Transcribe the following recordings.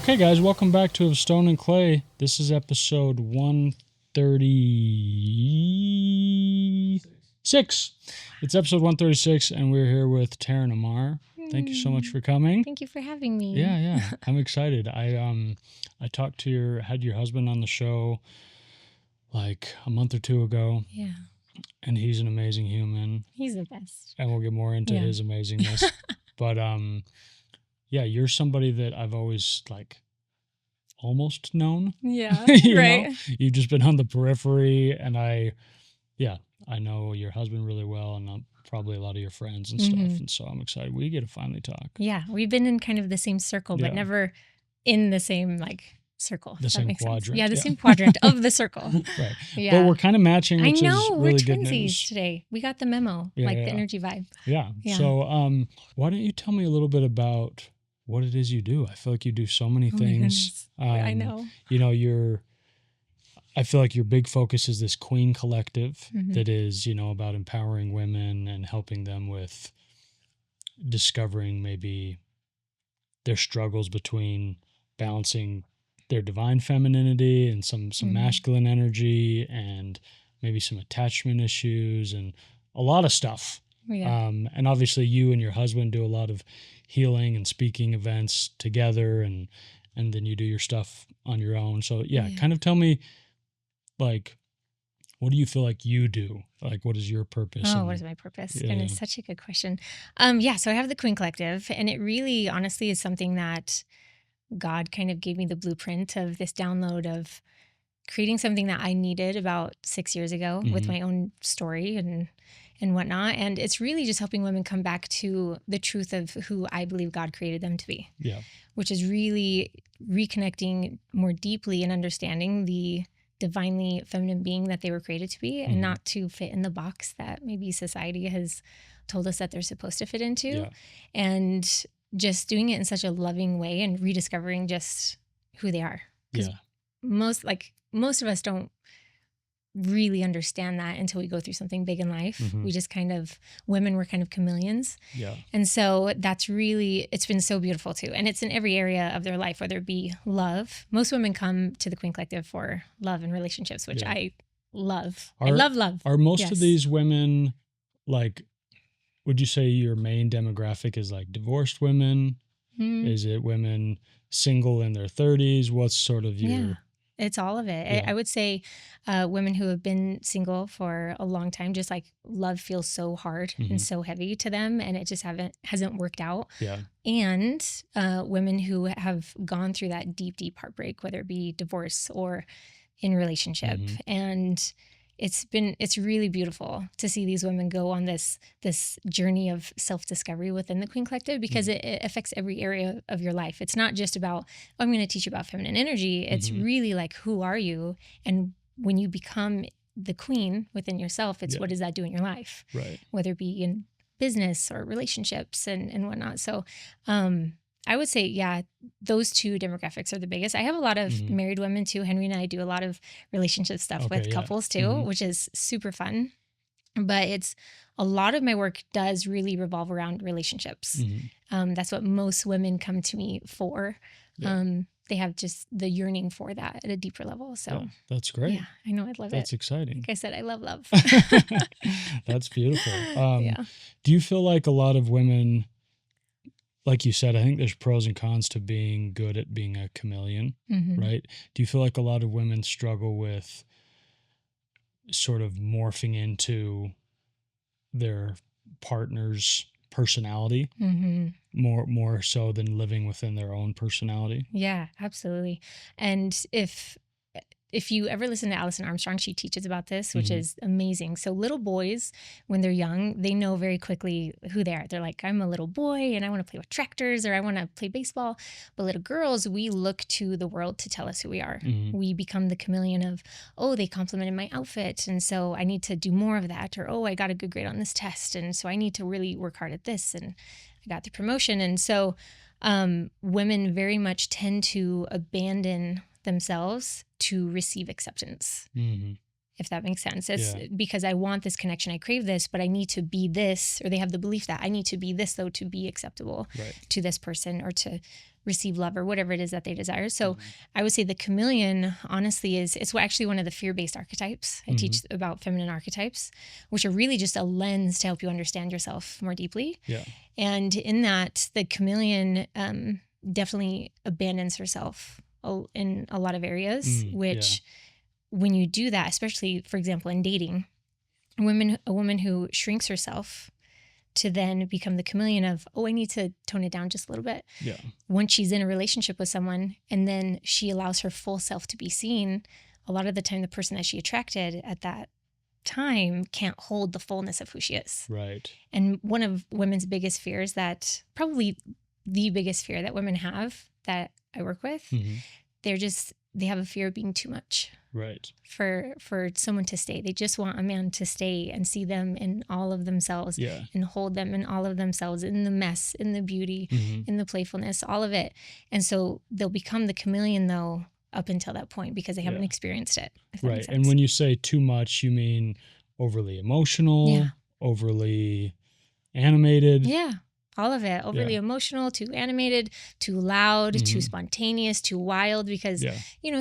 Okay, guys, welcome back to Of Stone and Clay. This is episode 136. It's episode 136, and we're here with Terrin Ammar. Thank you so much for coming. Thank you for having me. Yeah. I'm excited. I had your husband on the show like a month or two ago. Yeah. And he's an amazing human. He's the best. And we'll get more into his amazingness. But you're somebody that I've always almost known. Yeah. Right. know? You've just been on the periphery, and I know your husband really well, and probably a lot of your friends and stuff. And so I'm excited we get to finally talk. Yeah. We've been in kind of the same circle, but never in the same circle. The same quadrant. Sense. Yeah, the same quadrant of the circle. Right. Yeah. But we're kind of matching, which I know, is really we're good news. twinsies today. We got the memo, the energy vibe. Yeah. So why don't you tell me a little bit about what it is you do? I feel like you do so many things. I know. I feel like your big focus is this Queen Collective that is, about empowering women and helping them with discovering maybe their struggles between balancing their divine femininity and some masculine energy, and maybe some attachment issues and a lot of stuff. Yeah. And obviously you and your husband do a lot of healing and speaking events together, and then you do your stuff on your own. So kind of tell me, what do you feel like you do? What is your purpose? What is my purpose? And it's such a good question. So I have the Queen Collective, and it really honestly is something that God kind of gave me the blueprint of this download of creating something that I needed about 6 years ago with my own story and whatnot. And it's really just helping women come back to the truth of who I believe God created them to be. Yeah. Which is really reconnecting more deeply and understanding the divinely feminine being that they were created to be, and not to fit in the box that maybe society has told us that they're supposed to fit into. Yeah. And just doing it in such a loving way and rediscovering just who they are. Because most of us don't really understand that until we go through something big in life. We just women were kind of chameleons. Yeah. And so that's really, it's been so beautiful too. And it's in every area of their life, whether it be love. Most women come to the Queen Collective for love and relationships, which I love. I love love. Are most of these women would you say your main demographic is divorced women? Is it women single in their 30s? What's sort of your... Yeah, it's all of it. Yeah. I would say women who have been single for a long time, just love feels so hard and so heavy to them, and it just hasn't worked out. Yeah. And women who have gone through that deep, deep heartbreak, whether it be divorce or in relationship. And it's really beautiful to see these women go on this journey of self-discovery within the Queen Collective, because it affects every area of your life. It's not just about, I'm going to teach you about feminine energy. It's really who are you? And when you become the queen within yourself, it's what does that do in your life? Right. Whether it be in business or relationships and whatnot. So, I would say, those two demographics are the biggest. I have a lot of married women too. Henry and I do a lot of relationship stuff with couples too, which is super fun. But a lot of my work does really revolve around relationships. That's what most women come to me for. Yeah. They have just the yearning for that at a deeper level. So that's great. Yeah, I know. I love it. That's exciting. Like I said, I love love. That's beautiful. Do you feel like a lot of women... Like you said, I think there's pros and cons to being good at being a chameleon, right? Do you feel like a lot of women struggle with sort of morphing into their partner's personality more so than living within their own personality? Yeah, absolutely. And if you ever listen to Alison Armstrong, she teaches about this, which is amazing. So little boys, when they're young, they know very quickly who they are. They're like, I'm a little boy and I want to play with tractors, or I want to play baseball. But little girls, we look to the world to tell us who we are. We become the chameleon of, they complimented my outfit, and so I need to do more of that. Or, I got a good grade on this test, and so I need to really work hard at this, and I got the promotion. And so women very much tend to abandon themselves to receive acceptance. if that makes sense. It's because I want this connection, I crave this, but I need to be this, or they have the belief that I need to be this though to be acceptable to this person or to receive love or whatever it is that they desire. So I would say the chameleon, honestly, it's actually one of the fear-based archetypes. I teach about feminine archetypes, which are really just a lens to help you understand yourself more deeply. Yeah. And in that, the chameleon definitely abandons herself in a lot of areas, which when you do that, especially, for example, in dating, a woman who shrinks herself to then become the chameleon of, oh, I need to tone it down just a little bit. Yeah. Once she's in a relationship with someone and then she allows her full self to be seen, a lot of the time the person that she attracted at that time can't hold the fullness of who she is. Right. And one of women's biggest fears, that probably the biggest fear that women have that I work with, they have a fear of being too much. Right. For someone to stay. They just want a man to stay and see them in all of themselves and hold them in all of themselves, in the mess, in the beauty, in the playfulness, all of it. And so they'll become the chameleon though up until that point because they haven't experienced it. Right. And when you say too much, you mean overly emotional, overly animated. Yeah. All of it. Overly emotional, too animated, too loud, too spontaneous, too wild, because,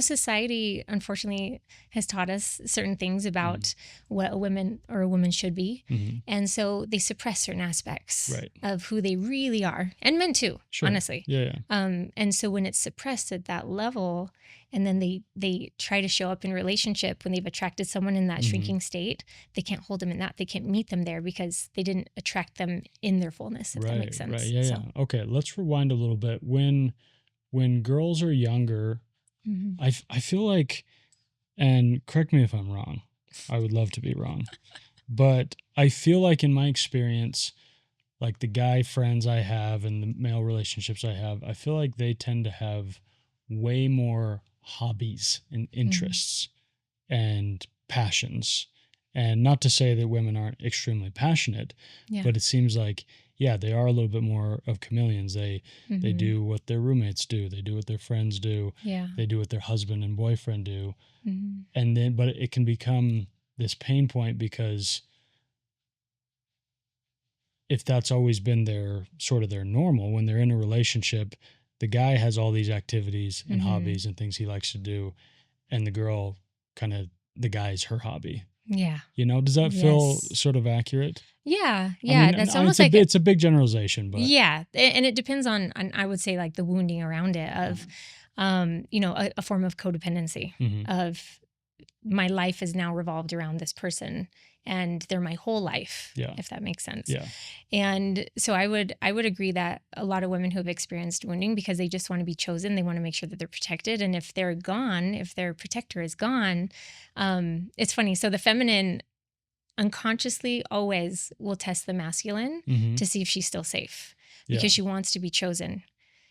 society, unfortunately, has taught us certain things about what a woman should be. And so they suppress certain aspects of who they really are, and men too, honestly. Yeah. And so when it's suppressed at that level, and then they try to show up in relationship when they've attracted someone in that shrinking state, they can't hold them in that. They can't meet them there because they didn't attract them in their fullness, if that makes sense. Right, yeah. Okay, let's rewind a little bit. When girls are younger, I feel like, and correct me if I'm wrong, I would love to be wrong, but I feel like in my experience, like the guy friends I have and the male relationships I have, I feel like they tend to have way more hobbies and interests and passions. And not to say that women aren't extremely passionate, but it seems like, they are a little bit more of chameleons. They do what their roommates do. They do what their friends do. Yeah. They do what their husband and boyfriend do. And then, but it can become this pain point because if that's always been their normal, when they're in a relationship, the guy has all these activities and hobbies and things he likes to do, and the girl the guy's her hobby. Yeah. Does that feel sort of accurate? Yeah. Yeah. I mean, that's almost it's a big generalization, but yeah. And it depends on I would say like the wounding around it of, a form of codependency of my life is now revolved around this person and they're my whole life, if that makes sense. Yeah. And so I would agree that a lot of women who have experienced wounding, because they just want to be chosen, they want to make sure that they're protected. And if they're gone, if their protector is gone, it's funny. So the feminine unconsciously always will test the masculine to see if she's still safe because she wants to be chosen.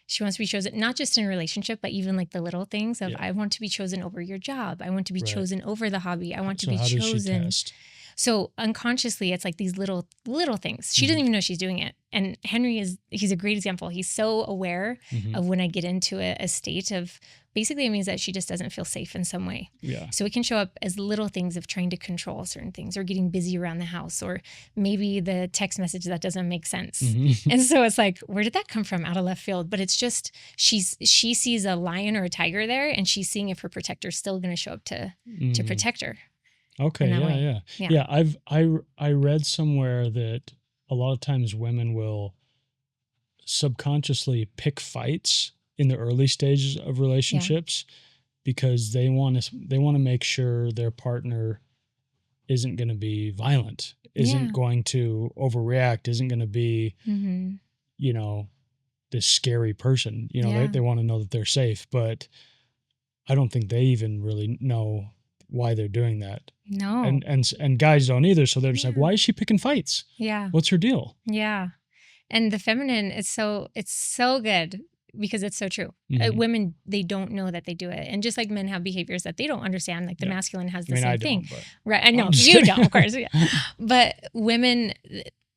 She wants to be chosen, not just in a relationship, but even like the little things of, I want to be chosen over your job. I want to be chosen over the hobby. I want to be chosen. Does she test? So unconsciously, it's like these little things. She doesn't even know she's doing it. And Henry he's a great example. He's so aware of when I get into a state of, basically it means that she just doesn't feel safe in some way. Yeah. So it can show up as little things of trying to control certain things or getting busy around the house, or maybe the text message that doesn't make sense. And so it's like, where did that come from out of left field? But it's just, she sees a lion or a tiger there and she's seeing if her protector's still going to show up to protect her. Okay. Yeah. I read somewhere that a lot of times women will subconsciously pick fights in the early stages of relationships because they want to make sure their partner isn't going to be violent, isn't going to overreact, isn't going to be, this scary person. They want to know that they're safe, but I don't think they even really know why they're doing that. No. And guys don't either. So they're just like, why is she picking fights? Yeah. What's her deal? Yeah. And the feminine, it's so good because it's so true. Women, they don't know that they do it. And just like men have behaviors that they don't understand, like the masculine has the same thing. Right. I know you don't, of course. Yeah. But women,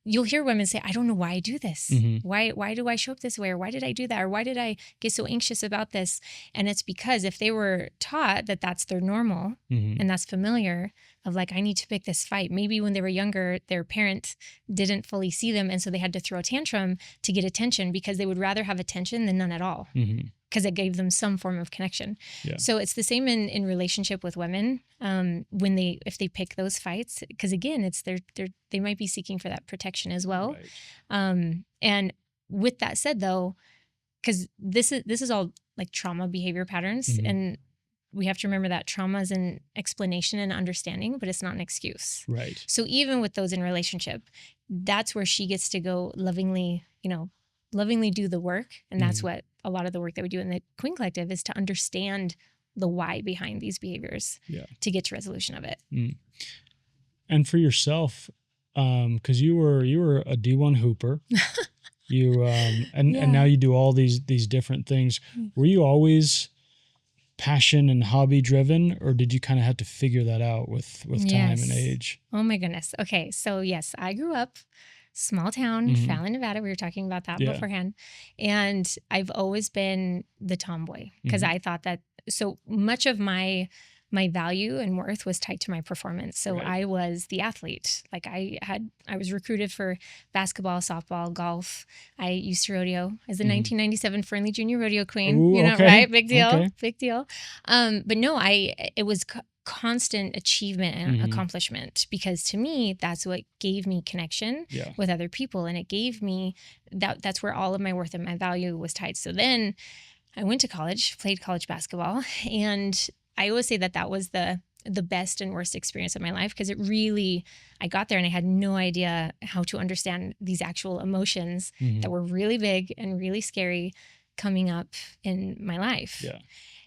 you'll hear women say, I don't know why I do this. Mm-hmm. Why do I show up this way? Or why did I do that? Or why did I get so anxious about this? And it's because if they were taught that that's their normal mm-hmm. and that's familiar of like, I need to pick this fight. Maybe when they were younger, their parent didn't fully see them. And so they had to throw a tantrum to get attention because they would rather have attention than none at all. Mm-hmm. Because it gave them some form of connection. Yeah. So it's the same in relationship with women. If they pick those fights, because again, it's they might be seeking for that protection as well. Right. And with that said, though, because this is all like trauma behavior patterns, mm-hmm. and we have to remember that trauma is an explanation and understanding, but it's not an excuse. Right. So even with those in relationship, that's where she gets to go lovingly do the work. And that's what a lot of the work that we do in the Queen Collective is to understand the why behind these behaviors to get to resolution of it. Mm. And for yourself, because you were a D1 hooper, and now you do all these different things. Were you always passion and hobby driven, or did you kind of have to figure that out with time and age? Oh my goodness. Okay. So yes, I grew up small town, Fallon, Nevada. We were talking about that beforehand. And I've always been the tomboy because I thought that so much of my value and worth was tied to my performance. So I was the athlete. Like I was recruited for basketball, softball, golf. I used to rodeo as the 1997 Fernley Junior Rodeo Queen. Ooh, okay. Right? Big deal. Okay. Big deal. But no, it was constant achievement and accomplishment, because to me, that's what gave me connection with other people. And it gave me that's where all of my worth and my value was tied. So then I went to college, played college basketball, and I always say that was the best and worst experience of my life, because I got there and I had no idea how to understand these actual emotions that were really big and really scary coming up in my life. Yeah.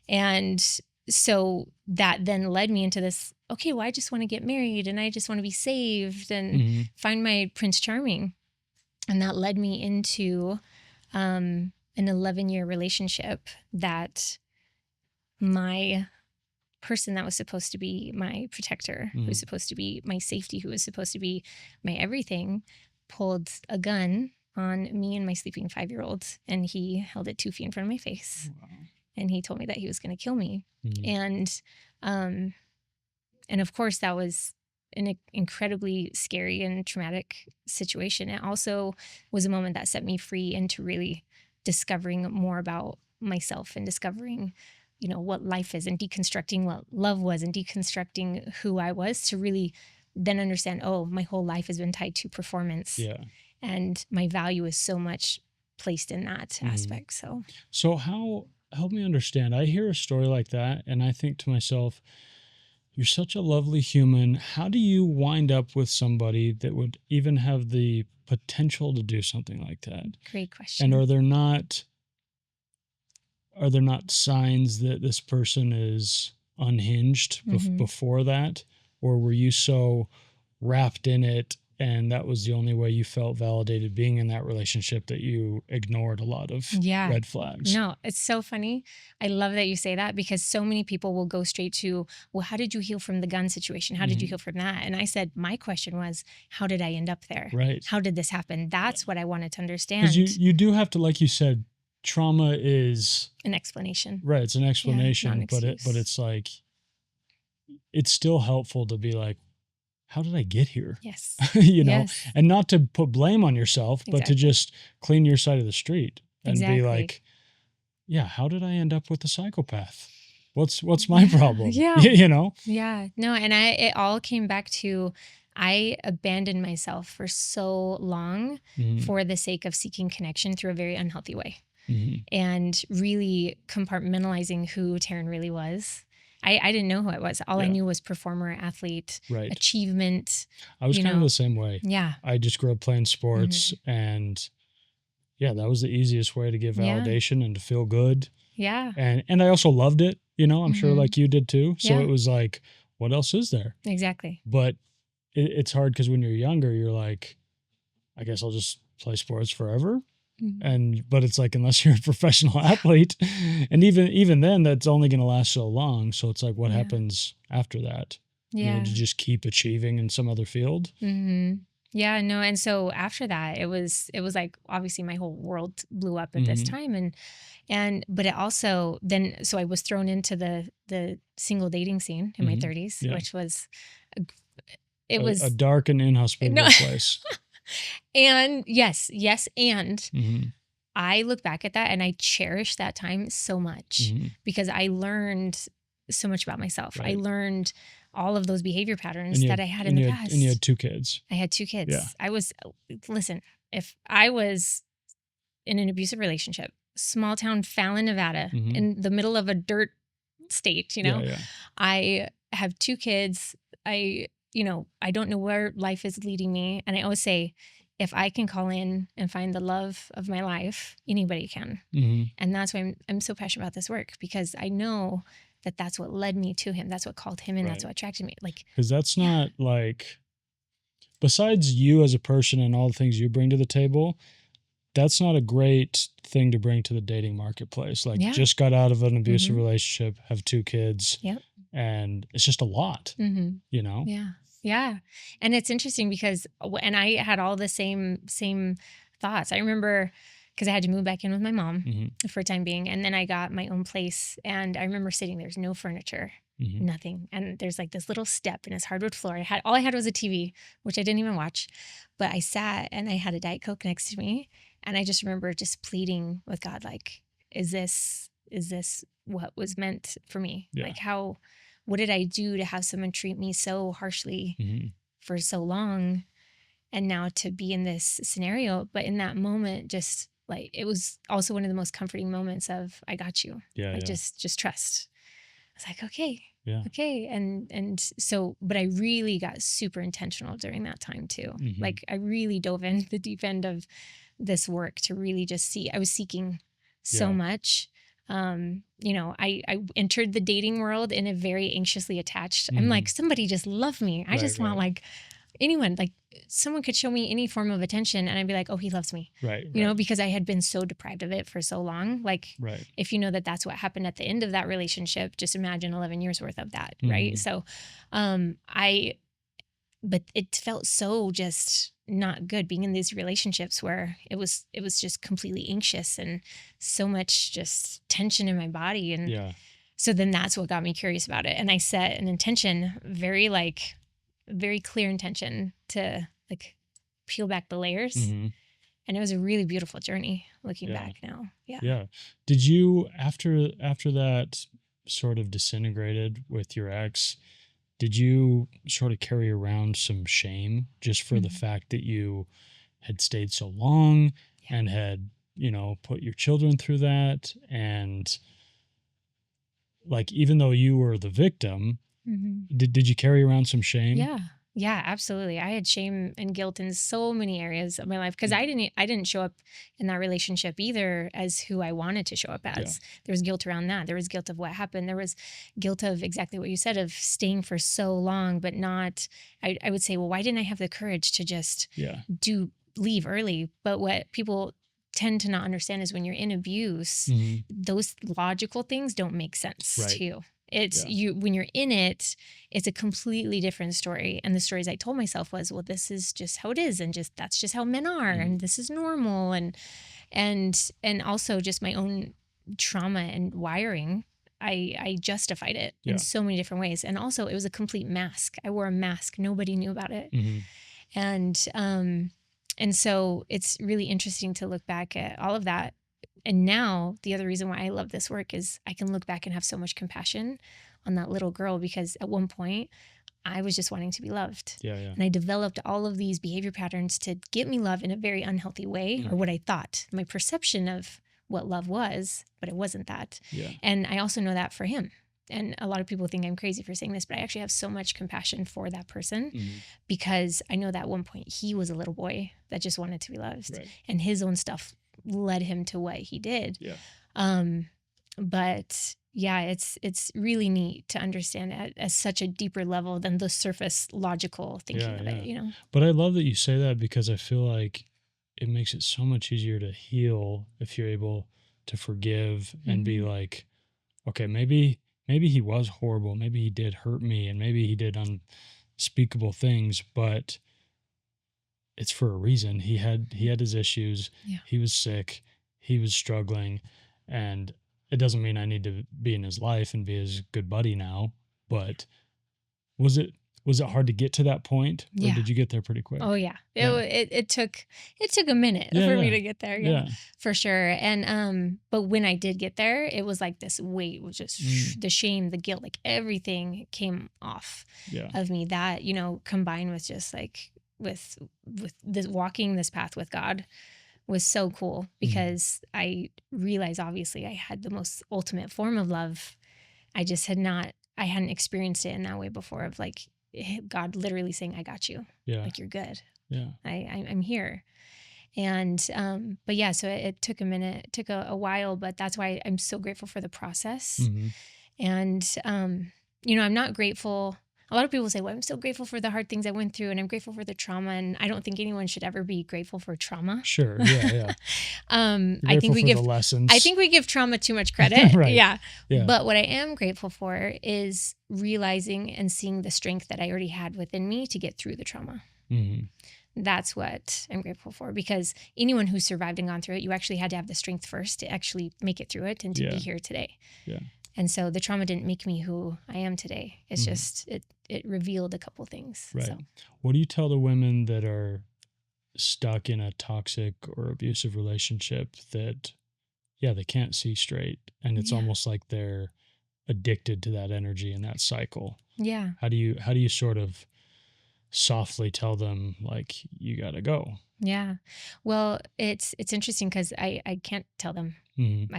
And so that then led me into this, okay, well, I just want to get married and I just want to be saved and find my Prince Charming. And that led me into an 11-year relationship that my person that was supposed to be my protector, who was supposed to be my safety, who was supposed to be my everything, pulled a gun on me and my sleeping 5-year-old, and he held it 2 feet in front of my face. Wow. And he told me that he was going to kill me. And of course that was an incredibly scary and traumatic situation. It also was a moment that set me free into really discovering more about myself and discovering, what life is, and deconstructing what love was and deconstructing who I was, to really then understand, oh, my whole life has been tied to performance. Yeah. And my value is so much placed in that aspect. So help me understand. I hear a story like that and I think to myself, you're such a lovely human. How do you wind up with somebody that would even have the potential to do something like that? Great question. And are there not signs that this person is unhinged before that? Or were you so wrapped in it and that was the only way you felt validated being in that relationship that you ignored a lot of red flags? No, it's so funny. I love that you say that, because so many people will go straight to, well, how did you heal from the gun situation? How did you heal from that? And I said, my question was, how did I end up there? Right. How did this happen? That's what I wanted to understand. Because you do have to, like you said, trauma is an explanation. Right. It's an explanation, but it's like, it's still helpful to be like, how did I get here? Yes. Yes. And not to put blame on yourself, but to just clean your side of the street and be like, yeah, how did I end up with a psychopath? What's my problem? Yeah. Yeah. No. And it all came back to, I abandoned myself for so long for the sake of seeking connection through a very unhealthy way. And really compartmentalizing who Terrin really was. I didn't know who I was. All I knew was performer, athlete, achievement. I was kind of the same way. Yeah. I just grew up playing sports and that was the easiest way to get validation and to feel good. Yeah. And I also loved it, I'm sure like you did too. So it was like, what else is there? Exactly. But it's hard because when you're younger, you're like, I guess I'll just play sports forever. But it's like, unless you're a professional athlete, and even then that's only going to last so long. So it's like, what happens after that? To just keep achieving in some other field. Yeah, no. And so after that, it was like, obviously my whole world blew up at this time. But it also then, so I was thrown into the single dating scene in my 30s, which was, it was a dark and inhospitable place. And yes. And I look back at that and I cherish that time so much because I learned so much about myself. Right. I learned all of those behavior patterns that I had in the past. And you had 2 kids. I had 2 kids. Yeah. Listen, if I was in an abusive relationship, small town Fallon, Nevada, in the middle of a dirt state, I have 2 kids. I don't know where life is leading me. And I always say, if I can call in and find the love of my life, anybody can. And that's why I'm so passionate about this work, because I know that that's what led me to him. That's what called him in. Right. That's what attracted me. Because that's not like, besides you as a person and all the things you bring to the table, that's not a great thing to bring to the dating marketplace. Just got out of an abusive relationship, have 2 kids. Yep. And it's just a lot, Yeah. Yeah. And it's interesting because, and I had all the same thoughts. I remember, because I had to move back in with my mom for a time being. And then I got my own place. And I remember sitting, there's no furniture, nothing. And there's like this little step and it's hardwood floor. All I had was a TV, which I didn't even watch. But I sat and I had a Diet Coke next to me. And I just remember just pleading with God, like, is this what was meant for me? Yeah. Like, what did I do to have someone treat me so harshly for so long? And now to be in this scenario. But in that moment, just like, it was also one of the most comforting moments of, I got you. Yeah. Just trust. I was like, okay. Yeah. Okay. And so, but I really got super intentional during that time too. Like, I really dove in the deep end of this work to really just see. I was seeking so much. I entered the dating world in a very anxiously attached. I'm like, somebody just love me. I just want like anyone, like someone could show me any form of attention and I'd be like, oh, he loves me. Right. You know, because I had been so deprived of it for so long. Like, if you know that that's what happened at the end of that relationship, just imagine 11 years worth of that. Right. So, but it felt so just not good being in these relationships where it was just completely anxious and so much just tension in my body. And so then that's what got me curious about it. And I set an intention, very clear intention to like peel back the layers. And it was a really beautiful journey looking back now. Yeah. Yeah. Did you, after that sort of disintegrated with your ex, did you sort of carry around some shame just for the fact that you had stayed so long and had, put your children through that? And like, even though you were the victim, did you carry around some shame? Yeah. Yeah, absolutely. I had shame and guilt in so many areas of my life because I didn't show up in that relationship either as who I wanted to show up as. Yeah. There was guilt around that. There was guilt of what happened. There was guilt of exactly what you said, of staying for so long, but not, I would say, well, why didn't I have the courage to just leave early? But what people tend to not understand is when you're in abuse, those logical things don't make sense to you. It's when you're in it, it's a completely different story. And the stories I told myself was, well, this is just how it is. And that's just how men are. And this is normal. And also just my own trauma and wiring. I justified it in so many different ways. And also it was a complete mask. I wore a mask. Nobody knew about it. And so it's really interesting to look back at all of that. And now the other reason why I love this work is I can look back and have so much compassion on that little girl, because at one point I was just wanting to be loved. Yeah. And I developed all of these behavior patterns to get me love in a very unhealthy way, or what I thought, my perception of what love was, but it wasn't that. Yeah. And I also know that for him. And a lot of people think I'm crazy for saying this, but I actually have so much compassion for that person because I know that at one point he was a little boy that just wanted to be loved, and his own stuff led him to what he did. Yeah. But yeah, it's really neat to understand it at such a deeper level than the surface logical thinking of it, But I love that you say that, because I feel like it makes it so much easier to heal if you're able to forgive and be like, okay, maybe he was horrible. Maybe he did hurt me, and maybe he did unspeakable things, but it's for a reason. He had his issues. Yeah. He was sick. He was struggling, and it doesn't mean I need to be in his life and be his good buddy now. But was it hard to get to that point, or did you get there pretty quick? Oh yeah. It took a minute for me to get there. Yeah, for sure. And but when I did get there, it was like this weight was just the shame, the guilt, like everything came off of me. That, combined with just like with this walking this path with God was so cool, because I realized obviously I had the most ultimate form of love. I hadn't experienced it in that way before, of like God literally saying, I got you. Yeah. Like, you're good. Yeah. I'm here. And, but yeah, so it took a minute, it took a while, but that's why I'm so grateful for the process. Mm-hmm. And, I'm not grateful. A lot of people say, well, I'm so grateful for the hard things I went through, and I'm grateful for the trauma. And I don't think anyone should ever be grateful for trauma. Sure. Yeah. I think the lessons. I think we give trauma too much credit. Right. Yeah. But what I am grateful for is realizing and seeing the strength that I already had within me to get through the trauma. Mm-hmm. That's what I'm grateful for, because anyone who survived and gone through it, you actually had to have the strength first to actually make it through it and to be here today. Yeah. And so the trauma didn't make me who I am today. It's just, it revealed a couple things. Right. So. What do you tell the women that are stuck in a toxic or abusive relationship that, they can't see straight, and it's almost like they're addicted to that energy and that cycle? Yeah. How do you sort of softly tell them, like, you got to go? Yeah. Well, it's interesting because I can't tell them. Mm-hmm.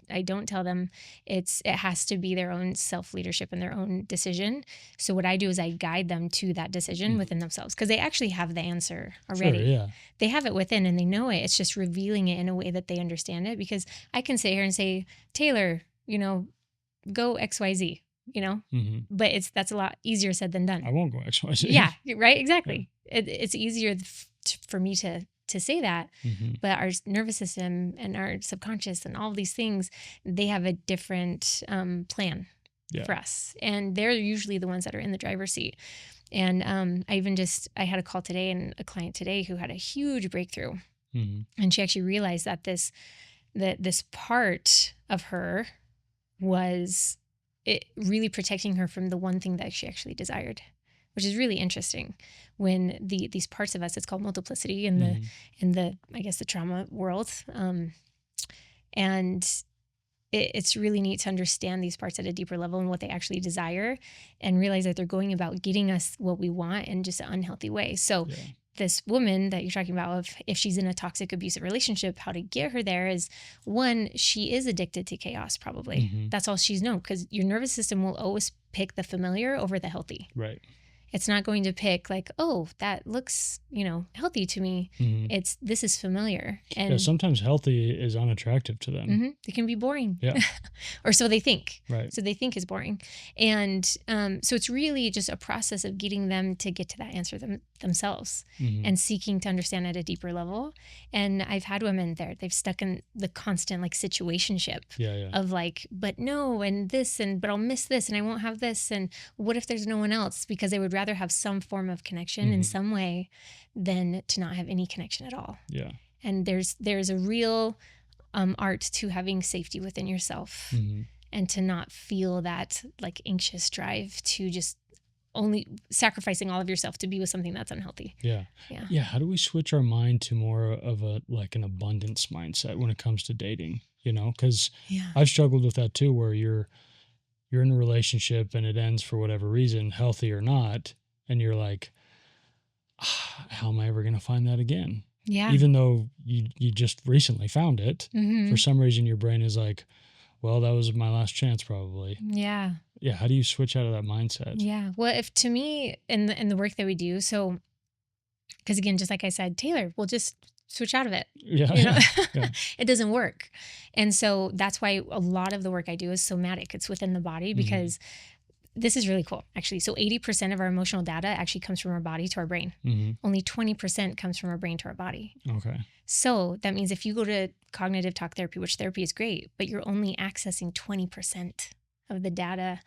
I don't tell them. It has to be their own self-leadership and their own decision. So what I do is I guide them to that decision within themselves, because they actually have the answer already. Sure, yeah. They have it within and they know it. It's just revealing it in a way that they understand it, because I can sit here and say, Taylor, go XYZ, mm-hmm. but that's a lot easier said than done. I won't go XYZ. Yeah, right. Exactly. Yeah. It's easier for me to say that, mm-hmm. but our nervous system and our subconscious and all of these things, they have a different plan for us, and they're usually the ones that are in the driver's seat. And I had a call today, and a client today who had a huge breakthrough, mm-hmm. and she actually realized that this part of her was it really protecting her from the one thing that she actually desired, which is really interesting. When these parts of us, it's called multiplicity in the I guess the trauma world, and it's really neat to understand these parts at a deeper level and what they actually desire, and realize that they're going about getting us what we want in just an unhealthy way. So this woman that you're talking about, if she's in a toxic, abusive relationship, how to get her there is, one, she is addicted to chaos, probably. Mm-hmm. That's all she's known, because your nervous system will always pick the familiar over the healthy. Right. It's not going to pick like, oh, that looks, healthy to me. Mm-hmm. This is familiar. And sometimes healthy is unattractive to them. Mm-hmm. It can be boring. Yeah. Or so they think. Right. So they think is boring. And so it's really just a process of getting them to get to that answer themselves, mm-hmm. and seeking to understand at a deeper level. And I've had women there, they've stuck in the constant like situationship of like, but no, and this, and but I'll miss this, and I won't have this, and what if there's no one else? Because they would rather have some form of connection, mm-hmm. in some way, than to not have any connection at all. Yeah. And there's a real art to having safety within yourself, mm-hmm. and to not feel that like anxious drive to just only sacrificing all of yourself to be with something that's unhealthy. Yeah. How do we switch our mind to more of an abundance mindset when it comes to dating? Because I've struggled with that too, where you're in a relationship and it ends for whatever reason, healthy or not, and you're like, how am I ever going to find that again? Yeah. Even though you just recently found it, mm-hmm. for some reason your brain is like, well, that was my last chance probably. Yeah. Yeah. How do you switch out of that mindset? Yeah. Well, if to me in the work that we do, so, because again, just like I said, Taylor, we'll just switch out of it. Yeah. Yeah. It doesn't work. And so that's why a lot of the work I do is somatic. It's within the body, because this is really cool, actually. So 80% of our emotional data actually comes from our body to our brain. Mm-hmm. Only 20% comes from our brain to our body. Okay. So that means if you go to cognitive talk therapy, which therapy is great, but you're only accessing 20% of the data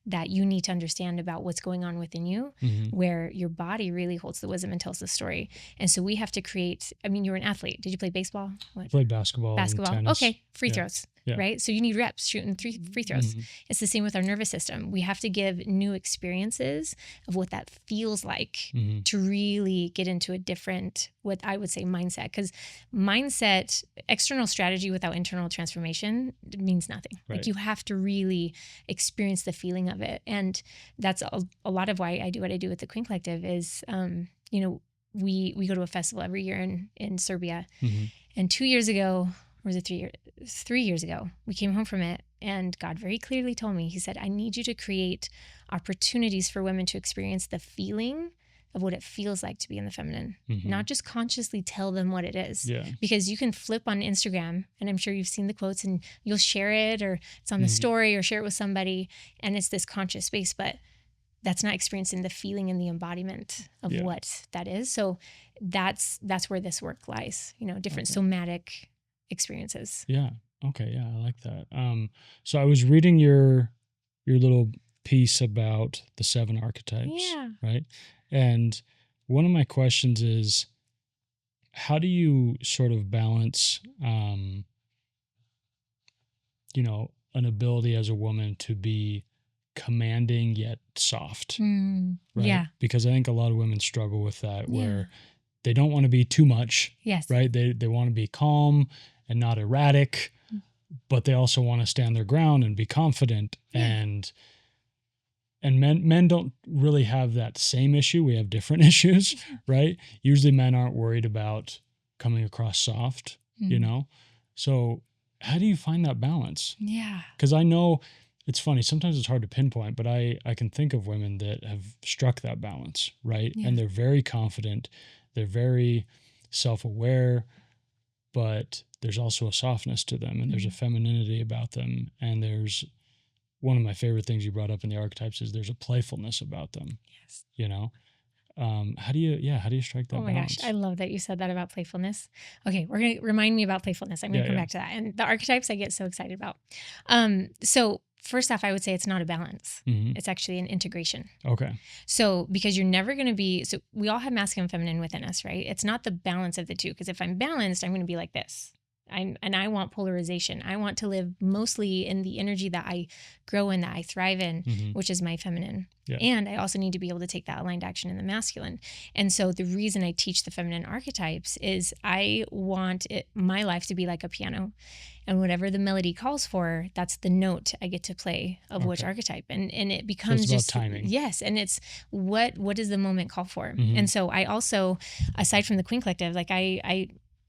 that you need to understand about what's going on within you, where your body really holds the wisdom and tells the story. And so we have to create, I mean, you're an athlete. Did you play baseball? I played basketball. Basketball. And tennis. Okay. Free throws. Yeah. Right? So you need reps shooting free throws. It's the same with our nervous system. We have to give new experiences of what that feels like to really get into a different, what I would say, mindset. Because mindset, external strategy without internal transformation means nothing. Right. Like you have to really experience the feeling of it. And that's a lot of why I do what I do with the Queen Collective is, you know, we go to a festival every year in Serbia. And 2 years ago, or was it 3 years? 3 years ago, we came home from it, and God very clearly told me, he said, I need you to create opportunities for women to experience the feeling of what it feels like to be in the feminine, not just consciously tell them what it is. Yeah. Because you can flip on Instagram, and I'm sure you've seen the quotes, and you'll share it, or it's on the story, or share it with somebody, and it's this conscious space, but that's not experiencing the feeling and the embodiment of what that is. So that's where this work lies, you know, different somatic experiences. Yeah. Okay. Yeah. I like that. So I was reading your little piece about the 7 archetypes. Yeah. Right. And one of my questions is, how do you sort of balance, you know, an ability as a woman to be commanding yet soft, right? Yeah. Because I think a lot of women struggle with that, where they don't want to be too much, right? They want to be calm and not erratic, but they also want to stand their ground and be confident. And men don't really have that same issue. We have different issues, right? Usually men aren't worried about coming across soft, you know? So how do you find that balance? Yeah. Because I know it's funny, sometimes it's hard to pinpoint, but I can think of women that have struck that balance, right? Yeah. And they're very confident, they're very self-aware, but there's also a softness to them, and there's a femininity about them, and there's one of my favorite things you brought up in the archetypes is there's a playfulness about them. Yes. You know? How do you strike that balance? Oh my gosh, I love that you said that about playfulness. Okay, we're going to remind me about playfulness. I'm going to come back to that. And the archetypes I get so excited about. So first off, I would say it's not a balance. It's actually an integration. Okay. So because you're never going to be, so we all have masculine and feminine within us, right? It's not the balance of the two. Because if I'm balanced, I'm going to be like this. I want polarization. I want to live mostly in the energy that I grow in, that I thrive in, which is my feminine. Yeah. And I also need to be able to take that aligned action in the masculine. And so the reason I teach the feminine archetypes is I want my life to be like a piano. And whatever the melody calls for, that's the note I get to play of which archetype. And it becomes so it's about timing. Yes. And it's what does the moment call for? And so I also, aside from the Queen Collective, like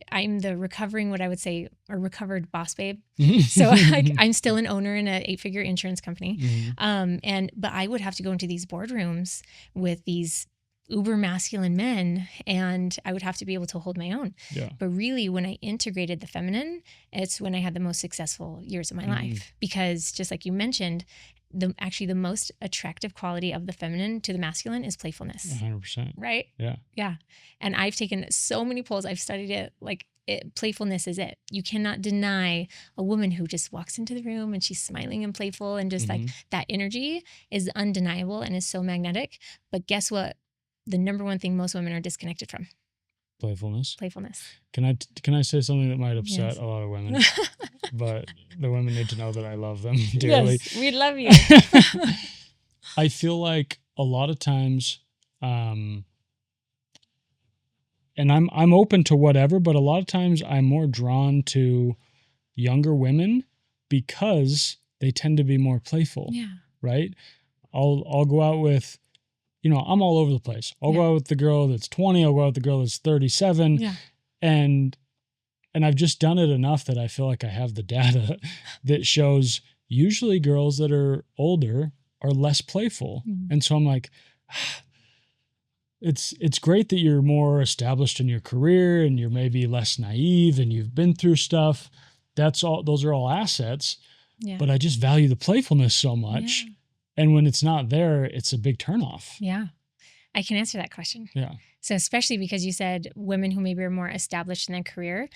I'm the recovering, what I would say, a recovered boss babe. So I'm still an owner in an 8-figure insurance company. But I would have to go into these boardrooms with these uber masculine men, and I would have to be able to hold my own. Yeah. But really, when I integrated the feminine, it's when I had the most successful years of my life. Because just like you mentioned, the most attractive quality of the feminine to the masculine is playfulness. 100%. Right? Yeah. Yeah. And I've taken so many polls. I've studied it. Playfulness is it. You cannot deny a woman who just walks into the room and she's smiling and playful, and just like that energy is undeniable and is so magnetic. But guess what? The number one thing most women are disconnected from. Playfulness. Can I say something that might upset a lot of women? But the women need to know that I love them dearly. Yes, we love you. I feel like a lot of times, and I'm open to whatever, but a lot of times I'm more drawn to younger women because they tend to be more playful. Yeah. Right? I'll go out with, I'm all over the place. I'll go out with the girl that's 20. I'll go out with the girl that's 37. Yeah. And I've just done it enough that I feel like I have the data that shows usually girls that are older are less playful. And so I'm like, it's great that you're more established in your career and you're maybe less naive and you've been through stuff. Those are all assets. Yeah. But I just value the playfulness so much. Yeah. And when it's not there, it's a big turnoff. Yeah. I can answer that question. Yeah. So especially because you said women who maybe are more established in their career,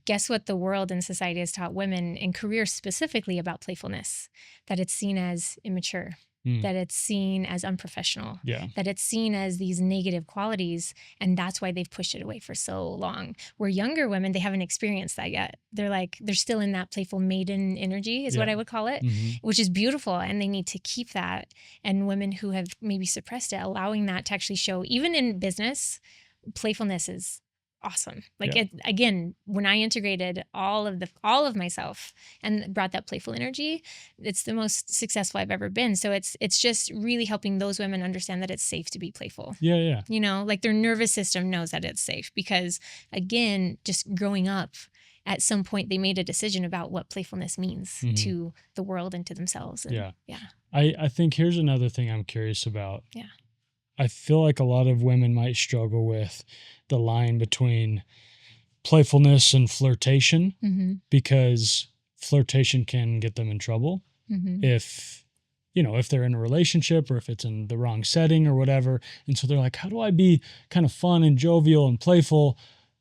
guess what the world and society has taught women in career specifically about playfulness? That it's seen as immature. that it's seen as unprofessional, Yeah. that it's seen as these negative qualities, and that's why they've pushed it away for so long. Where younger women, they haven't experienced that yet. They're still in that playful maiden energy is what I would call it, which is beautiful, and they need to keep that. And women who have maybe suppressed it, allowing that to actually show, even in business, playfulness is awesome. Again, when I integrated all of myself and brought that playful energy, it's the most successful I've ever been. So it's just really helping those women understand that it's safe to be playful. Yeah. You know, like their nervous system knows that it's safe because, again, just growing up, at some point they made a decision about what playfulness means to the world and to themselves. And, I think here's another thing I'm curious about. Yeah. I feel like a lot of women might struggle with the line between playfulness and flirtation because flirtation can get them in trouble if they're in a relationship or if it's in the wrong setting or whatever. And so they're like, how do I be kind of fun and jovial and playful,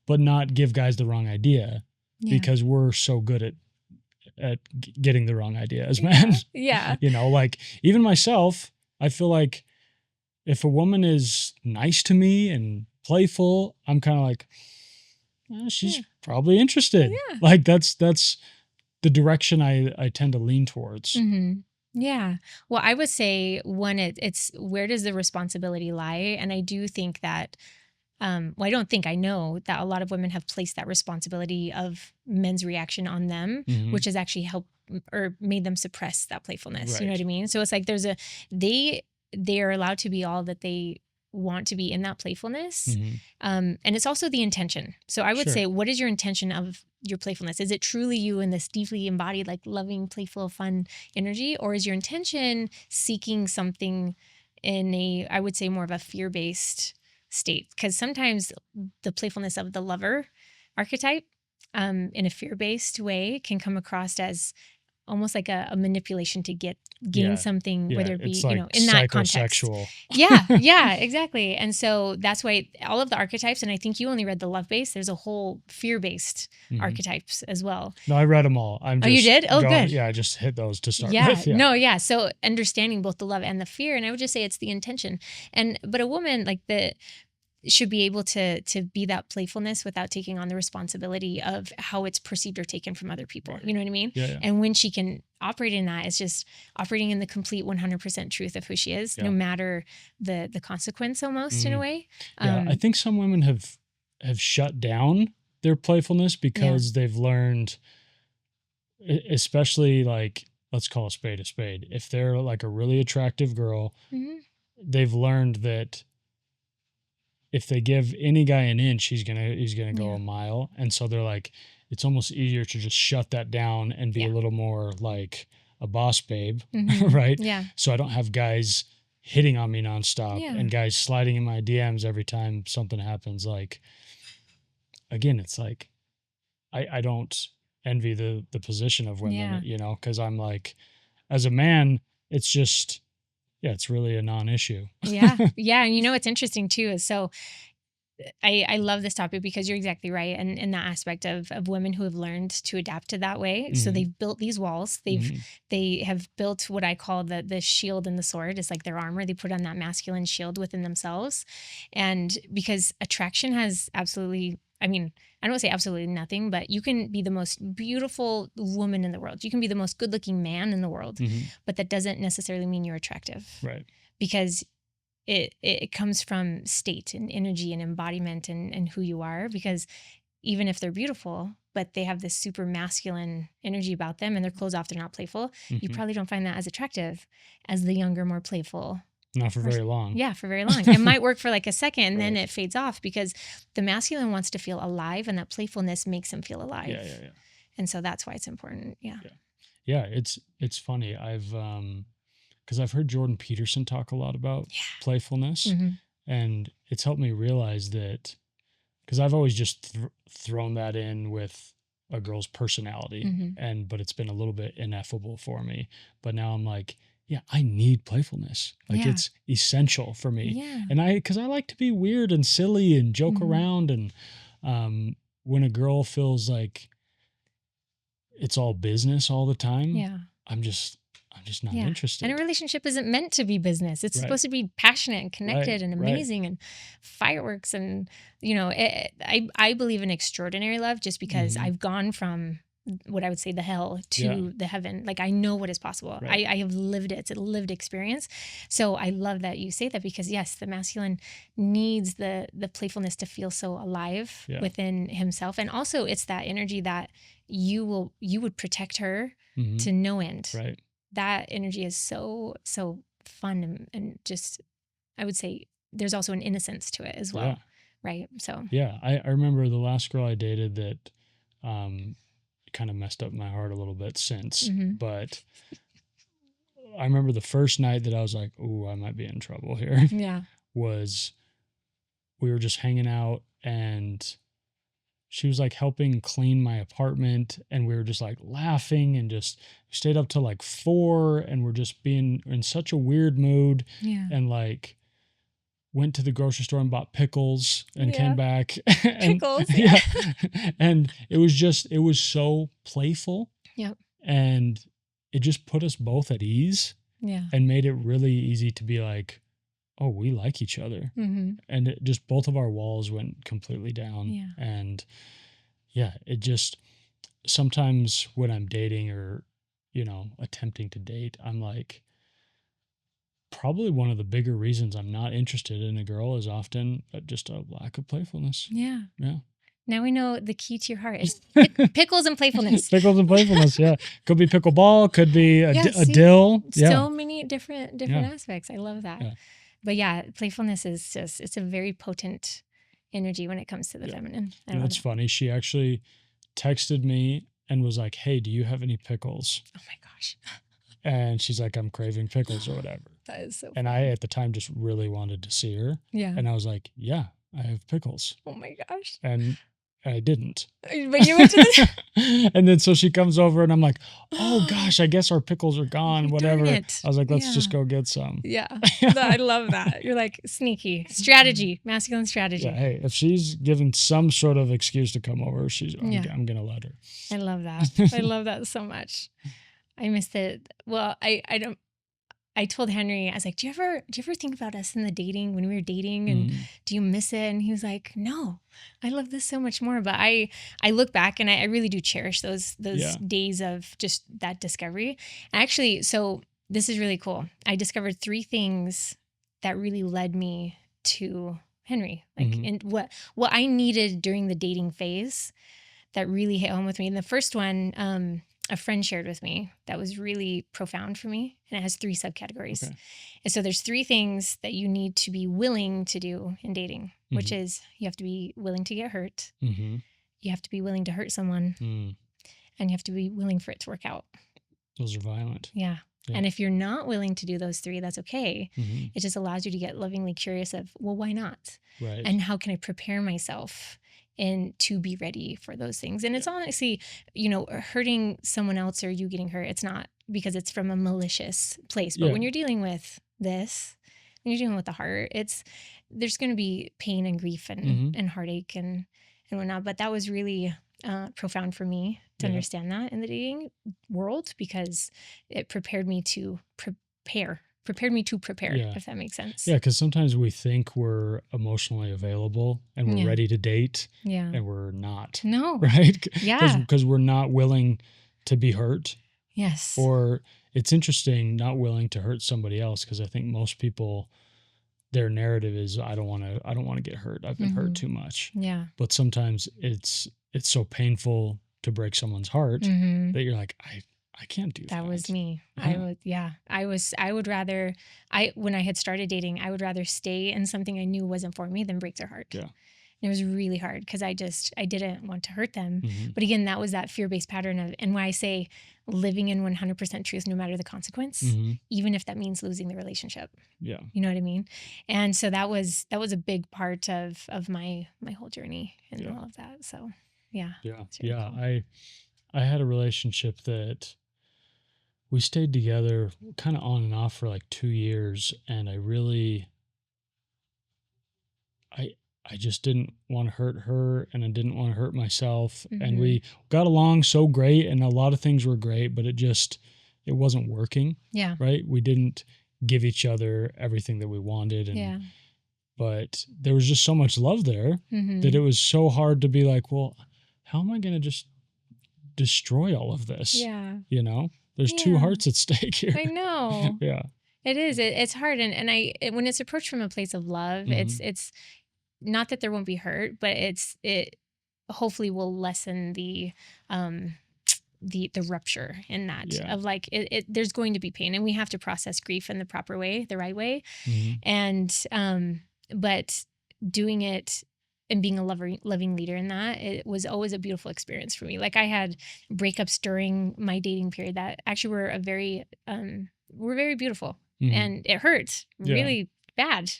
but not give guys the wrong idea? Yeah. Because we're so good at getting the wrong idea as men. Yeah. Like even myself, I feel like if a woman is nice to me and playful, I'm kind of like, she's probably interested. Yeah. Like that's the direction I tend to lean towards. Yeah. Well, I would say it's where does the responsibility lie? And I do think that, I know that a lot of women have placed that responsibility of men's reaction on them, which has actually helped or made them suppress that playfulness. Right. You know what I mean? So it's like they are allowed to be all that they want to be in that playfulness. And it's also the intention. So I would say, what is your intention of your playfulness? Is it truly you in this deeply embodied, like loving, playful, fun energy? Or is your intention seeking something in I would say more of a fear-based state? Because sometimes the playfulness of the lover archetype in a fear-based way can come across as almost like a manipulation to gain something, whether it be, like in that context. Yeah, exactly. And so that's why all of the archetypes, and I think you only read the love-based, there's a whole fear-based archetypes as well. No, I read them all. You did? Oh, good. Yeah, I just hit those to start with. Yeah. So understanding both the love and the fear, and I would just say it's the intention. But a woman should be able to be that playfulness without taking on the responsibility of how it's perceived or taken from other people. Right. You know what I mean? Yeah. And when she can operate in that, it's just operating in the complete 100% truth of who she is, no matter the consequence almost in a way. I think some women have shut down their playfulness because they've learned, especially like, let's call a spade a spade. If they're like a really attractive girl, they've learned that if they give any guy an inch, he's gonna go a mile. And so they're like, it's almost easier to just shut that down and be a little more like a boss babe, right? Yeah. So I don't have guys hitting on me nonstop and guys sliding in my DMs every time something happens. Like, again, it's like, I don't envy the position of women, because I'm like, as a man, it's just, it's really a non-issue. Yeah. And what's interesting too is I love this topic because you're exactly right. And in that aspect of women who have learned to adapt to that way. So they've built these walls. They have built what I call the shield and the sword. It's like their armor. They put on that masculine shield within themselves. And because attraction has absolutely, I don't want to say absolutely nothing, but you can be the most beautiful woman in the world. You can be the most good looking man in the world, but that doesn't necessarily mean you're attractive. Right. Because it comes from state and energy and embodiment and who you are. Because even if they're beautiful, but they have this super masculine energy about them and their clothes off, they're not playful, you probably don't find that as attractive as the younger, more playful. Not for very long. Yeah, for very long. It might work for like a second and then it fades off because the masculine wants to feel alive and that playfulness makes him feel alive. Yeah. And so that's why it's important. Yeah. It's funny. Because I've heard Jordan Peterson talk a lot about playfulness and it's helped me realize that, because I've always just thrown that in with a girl's personality but it's been a little bit ineffable for me. But now I'm like, I need playfulness. Like it's essential for me. Yeah. And because I like to be weird and silly and joke around. And when a girl feels like it's all business all the time, I'm I'm just not interested. And a relationship isn't meant to be business. It's supposed to be passionate and connected and amazing and fireworks. And, I believe in extraordinary love just because I've gone from what I would say the hell to the heaven. Like, I know what is possible. I have lived it. It's a lived experience. So I love that you say that because yes, the masculine needs the playfulness to feel so alive within himself. And also it's that energy that you would protect her to no end. Right. That energy is so fun and just, I would say there's also an innocence to it as well. Yeah. Right. So I remember the last girl I dated that kind of messed up my heart a little bit since, but I remember the first night that I was like, ooh, I might be in trouble here. Yeah. Was we were just hanging out and she was like helping clean my apartment and we were just like laughing and just stayed up till like 4 and we're just being in such a weird mood and like went to the grocery store and bought pickles and came back. Pickles. And it was so playful. Yep. And it just put us both at ease. Yeah. And made it really easy to be like, oh, we like each other. And it just, both of our walls went completely down. Yeah. And it just, sometimes when I'm dating or, attempting to date, I'm like, probably one of the bigger reasons I'm not interested in a girl is often just a lack of playfulness. Yeah. Yeah. Now we know the key to your heart is pickles and playfulness. Pickles and playfulness, yeah. Could be pickleball, could be a dill. So many different aspects. I love that. Yeah. But playfulness is just, it's a very potent energy when it comes to the feminine. That's funny. She actually texted me and was like, hey, do you have any pickles? Oh my gosh. And she's like, I'm craving pickles or whatever. That is so funny. And I, at the time, just really wanted to see her. Yeah. And I was like, yeah, I have pickles. Oh my gosh. And I didn't. But you went to the... And then so she comes over and I'm like, oh gosh, I guess our pickles are gone, whatever. I was like, let's just go get some. Yeah. I love that. You're like sneaky. Strategy, masculine strategy. Yeah, hey, if she's given some sort of excuse to come over, I'm going to let her. I love that. I love that so much. I missed it. Well, I told Henry, I was like, do you ever think about us in the dating when we were dating and do you miss it? And he was like, no, I love this so much more. But I look back and I really do cherish those days of just that discovery. Actually, so this is really cool. I discovered 3 things that really led me to Henry, like and what I needed during the dating phase that really hit home with me. And the first one, a friend shared with me that was really profound for me, and it has 3 subcategories. Okay. And so there's 3 things that you need to be willing to do in dating, which is you have to be willing to get hurt. You have to be willing to hurt someone and you have to be willing for it to work out. Those are violent. Yeah. And if you're not willing to do those 3, that's okay. It just allows you to get lovingly curious of, well, why not? Right. And how can I prepare myself and to be ready for those things? And it's honestly, hurting someone else or you getting hurt, it's not because it's from a malicious place. But when you're dealing with this, when you're dealing with the heart, there's going to be pain and grief and heartache and whatnot. But that was really profound for me to understand that in the dating world, because it prepared me to prepare, if that makes sense. Yeah, because sometimes we think we're emotionally available and we're ready to date, and we're not. No. Right? Yeah. Because we're not willing to be hurt. Yes. Or it's interesting, not willing to hurt somebody else, because I think most people, their narrative is, I don't want to get hurt. I've been hurt too much. Yeah. But sometimes it's so painful to break someone's heart that you're like, I can't do that. That was me. Yeah. When I had started dating, I would rather stay in something I knew wasn't for me than break their heart. Yeah. And it was really hard because I didn't want to hurt them. But again, that was that fear-based pattern of, and why I say living in 100% truth, no matter the consequence, even if that means losing the relationship. Yeah. You know what I mean? And so that was a big part of my whole journey and all of that. So yeah. Yeah. Really cool. I had a relationship that we stayed together kind of on and off for like 2 years. And I just didn't want to hurt her, and I didn't want to hurt myself. And we got along so great, and a lot of things were great, but it it wasn't working. Yeah. Right. We didn't give each other everything that we wanted. And, but there was just so much love there that it was so hard to be like, well, how am I going to just destroy all of this? Yeah. You know, there's two hearts at stake here. I know. Yeah. It is. It's hard. And when it's approached from a place of love, it's not that there won't be hurt, but it hopefully will lessen the rupture in that of like, there's going to be pain, and we have to process grief in the proper way, the right way. And, but doing it and being a loving leader in that, it was always a beautiful experience for me. Like I had breakups during my dating period that actually were were very beautiful, and it hurt really bad.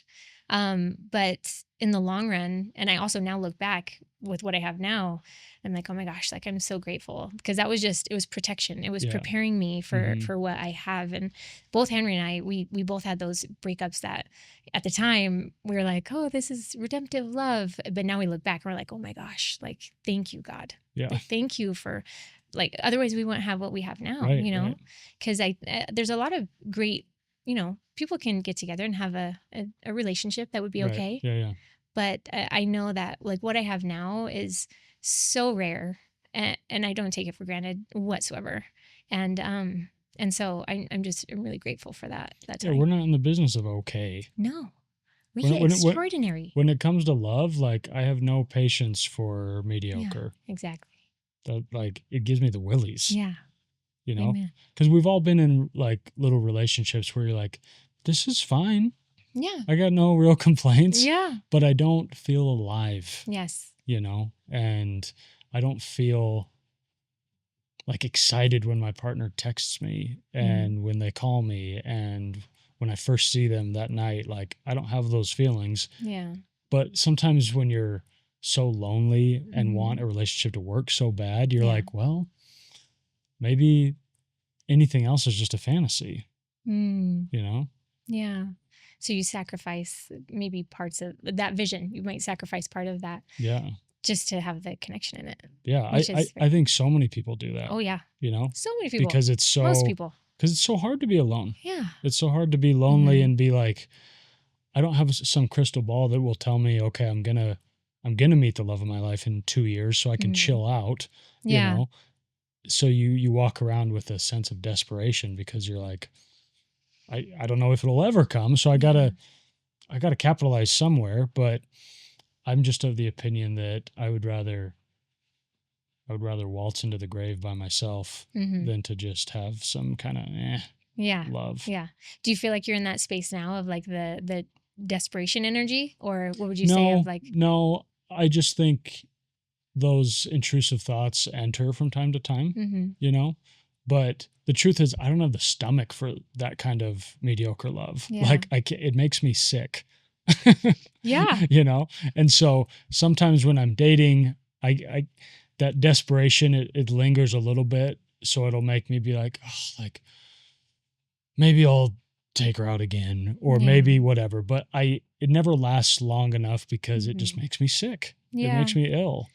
But in the long run, and I also now look back with what I have now, I'm like, oh my gosh, like I'm so grateful, because that was it was protection. It was preparing me for what I have. And both Henry and I, we both had those breakups that at the time we were like, oh, this is redemptive love. But now we look back and we're like, oh my gosh, like, thank you, God. Yeah. Like, thank you for, like, otherwise we wouldn't have what we have now, you know, because there's a lot of great, you know, people can get together and have a relationship that would be okay. Yeah. But I know that like what I have now is so rare, and I don't take it for granted whatsoever. And so I'm really grateful for that time. Yeah, we're not in the business of okay. No, we get extraordinary. When it comes to love, like I have no patience for mediocre. Yeah, exactly. That like it gives me the willies. Yeah. You know, because we've all been in like little relationships where you're like, this is fine. Yeah. I got no real complaints. Yeah. But I don't feel alive. Yes. You know, and I don't feel like excited when my partner texts me and when they call me and when I first see them that night. Like I don't have those feelings. Yeah. But sometimes when you're so lonely and want a relationship to work so bad, you're like, well, maybe anything else is just a fantasy. You know? Yeah. So you sacrifice maybe parts of that vision. You might sacrifice part of that. Yeah. Just to have the connection in it. Yeah. I think so many people do that. Oh yeah. You know? So many people. Because most people. Because it's so hard to be alone. Yeah. It's so hard to be lonely and be like, I don't have some crystal ball that will tell me, okay, I'm gonna meet the love of my life in 2 years so I can chill out. Yeah. You know? So you walk around with a sense of desperation because you're like, I don't know if it'll ever come, so I gotta capitalize somewhere. But I'm just of the opinion that I would rather waltz into the grave by myself than to just have some kind of love. Yeah. Do you feel like you're in that space now of like the desperation energy, or what would you say of like? No, I just think those intrusive thoughts enter from time to time, you know, but the truth is I don't have the stomach for that kind of mediocre love. Yeah. Like it makes me sick. Yeah. You know? And so sometimes when I'm dating, I that desperation, it lingers a little bit. So it'll make me be like, oh, like maybe I'll take her out again or maybe whatever. But it never lasts long enough because it just makes me sick. Yeah. It makes me ill.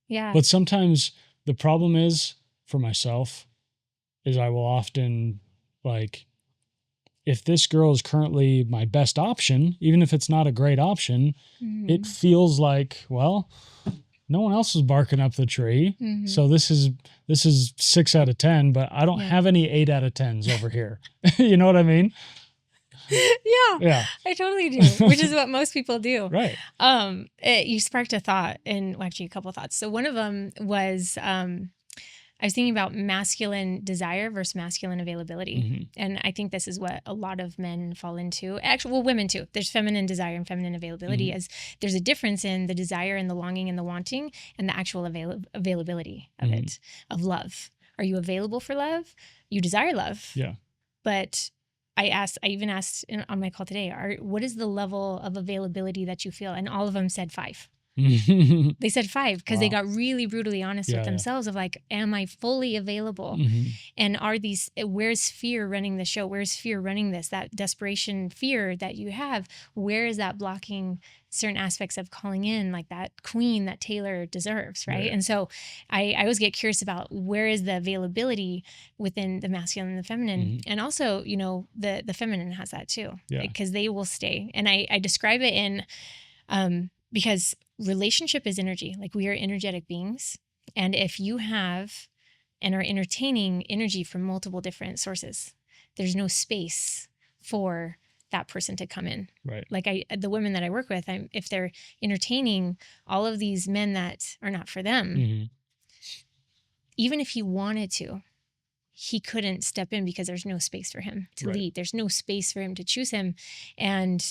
Yeah. But sometimes the problem is for myself is I will often like, if this girl is currently my best option, even if it's not a great option, it feels like, well, no one else is barking up the tree. So this is 6 out of 10, but I don't have any 8 out of 10s over here. You know what I mean? Yeah, I totally do, which is what most people do. Right. You sparked a thought, and actually a couple of thoughts. So one of them was, I was thinking about masculine desire versus masculine availability. And I think this is what a lot of men fall into. Actually, well, women too. There's feminine desire and feminine availability. As there's a difference in the desire and the longing and the wanting and the actual availability of it, of love. Are you available for love? You desire love. Yeah. But I even asked on my call today, what is the level of availability that you feel? And all of them said 5. They said 5 because they got really brutally honest with themselves of like, am I fully available? And where's fear running the show? Where's fear running this? That desperation fear that you have, where is that blocking certain aspects of calling in, like that queen that Taylor deserves, right? And so I always get curious about where is the availability within the masculine and the feminine. And also, you know, the feminine has that too, because they will stay. And I describe it in, because relationship is energy. Like, we are energetic beings. And if you have and are entertaining energy from multiple different sources, there's no space for that person to come in. Right. Like the women that I work with, if they're entertaining all of these men that are not for them, even if he wanted to, he couldn't step in because there's no space for him to lead. There's no space for him to choose him. And,